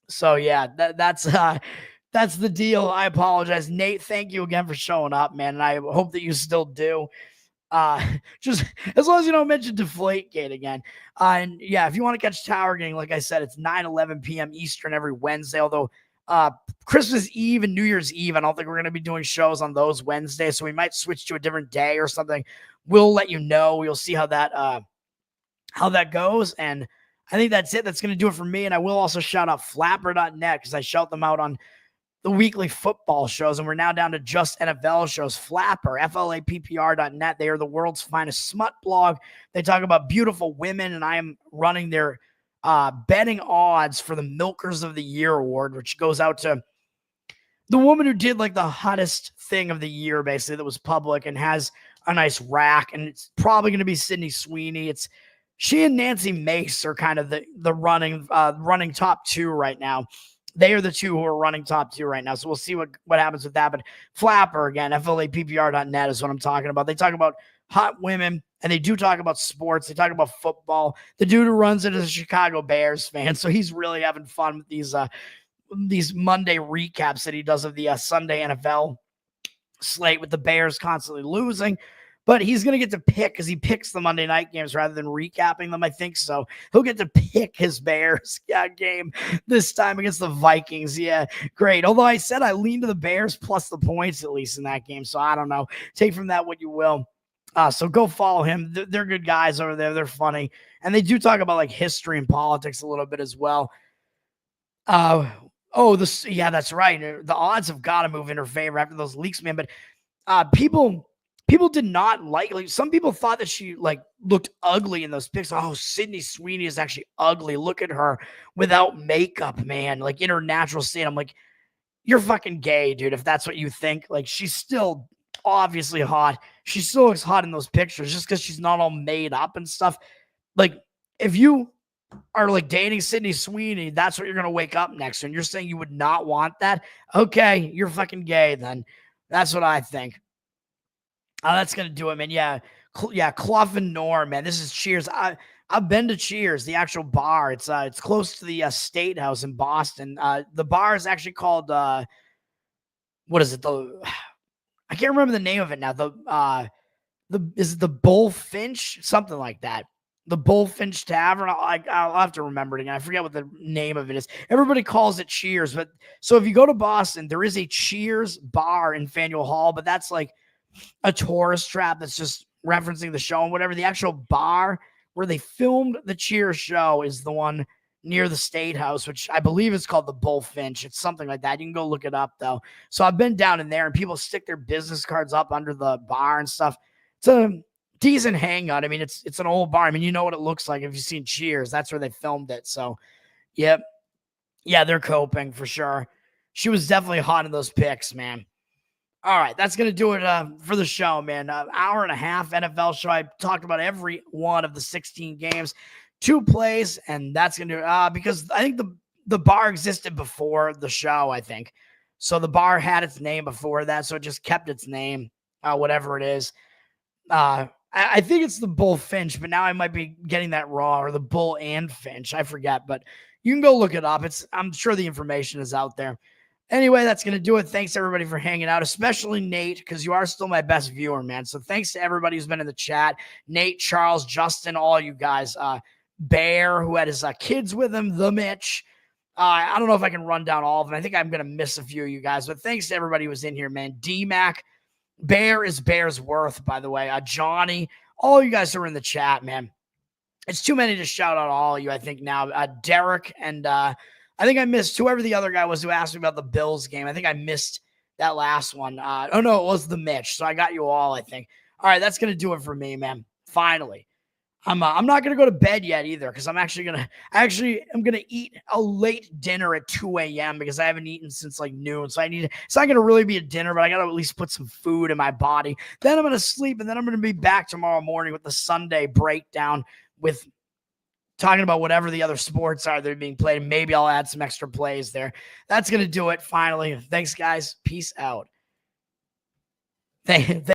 So yeah, that's the deal. I apologize, Nate. Thank you again for showing up, man, and I hope that you still do. Just as long as you don't mention Deflategate again. And yeah, if you want to catch Tower Gang, like I said, it's 9-11 p.m. Eastern every Wednesday. Although Christmas Eve and New Year's Eve, I don't think we're going to be doing shows on those Wednesdays, so we might switch to a different day or something. We'll let you know. We'll see how that goes. And I think that's it. That's going to do it for me. And I will also shout out flapper.net because I shout them out on the weekly football shows, and we're now down to just NFL shows. Flapper, FLAPPR.net. They are the world's finest smut blog. They talk about beautiful women, and I am running their betting odds for the Milkers of the Year award, which goes out to the woman who did like the hottest thing of the year, basically, that was public and has a nice rack, and it's probably going to be Sydney Sweeney. She and Nancy Mace are kind of the running top 2 right now. They are the 2 who are running top 2 right now. So we'll see what happens with that. But Flapper, again, FLAPPR.net is what I'm talking about. They talk about hot women, and they do talk about sports. They talk about football. The dude who runs it is a Chicago Bears fan, so he's really having fun with these Monday recaps that he does of the Sunday NFL slate with the Bears constantly losing. But he's going to get to pick because he picks the Monday night games rather than recapping them, I think. So he'll get to pick his Bears game this time against the Vikings. Yeah, great. Although I said I lean to the Bears plus the points at least in that game. So I don't know. Take from that what you will. So go follow him. They're good guys over there. They're funny. And they do talk about like history and politics a little bit as well. Yeah, that's right. The odds have got to move in her favor after those leaks, man. But people did not like some people thought that she like looked ugly in those pics. Oh, Sydney Sweeney is actually ugly. Look at her without makeup, man. Like in her natural state. I'm like, you're fucking gay, dude. If that's what you think, like she's still obviously hot. She still looks hot in those pictures just because she's not all made up and stuff. Like if you are like dating Sydney Sweeney, that's what you're going to wake up next to. And you're saying you would not want that. Okay. You're fucking gay. Then that's what I think. That's going to do it, man. Yeah. Clough and Norm, man. This is Cheers. I've been to Cheers, the actual bar. It's close to the State House in Boston. The bar is actually called, what is it? I can't remember the name of it now. Is it the Bullfinch? Something like that. The Bullfinch Tavern. I'll have to remember it again. I forget what the name of it is. Everybody calls it Cheers. But so if you go to Boston, there is a Cheers bar in Faneuil Hall, but that's like a tourist trap that's just referencing the show and whatever. The actual bar where they filmed the Cheers show is the one near the State House, which I believe is called the Bullfinch. It's something like that. You can go look it up though. So I've been down in there and people stick their business cards up under the bar and stuff. It's a decent hangout. I mean, it's an old bar. I mean, you know what it looks like if you've seen Cheers. That's where they filmed it. So yep. Yeah, they're coping for sure. She was definitely hot in those pics, man. All right, that's gonna do it for the show, man. Hour and a half NFL show. I talked about every one of the 16 games, 2 plays, and that's gonna do it. Because I think the bar existed before the show. I think so. The bar had its name before that, so it just kept its name, whatever it is. I think it's the Bull Finch, but now I might be getting that wrong, or the Bull and Finch. I forget, but you can go look it up. I'm sure the information is out there. Anyway, that's going to do it. Thanks everybody for hanging out, especially Nate, because you are still my best viewer, man. So thanks to everybody who's been in the chat. Nate, Charles, Justin, all you guys. Bear, who had his kids with him, the Mitch. I don't know if I can run down all of them. I think I'm going to miss a few of you guys, but thanks to everybody who was in here, man. D-Mac, Bear is Bear's worth, by the way. Johnny, all you guys who are in the chat, man. It's too many to shout out all of you, I think, now. Derek, and I think I missed whoever the other guy was who asked me about the Bills game. I think I missed that last one. Oh, no, it was the Mitch. So I got you all, I think. All right, that's going to do it for me, man. Finally. I'm not going to go to bed yet either, because I'm going to eat a late dinner at 2 a.m. because I haven't eaten since like noon. So it's not going to really be a dinner, but I got to at least put some food in my body. Then I'm going to sleep, and then I'm going to be back tomorrow morning with the Sunday breakdown with talking about whatever the other sports are that are being played. Maybe I'll add some extra plays there. That's going to do it finally. Thanks, guys. Peace out. Thank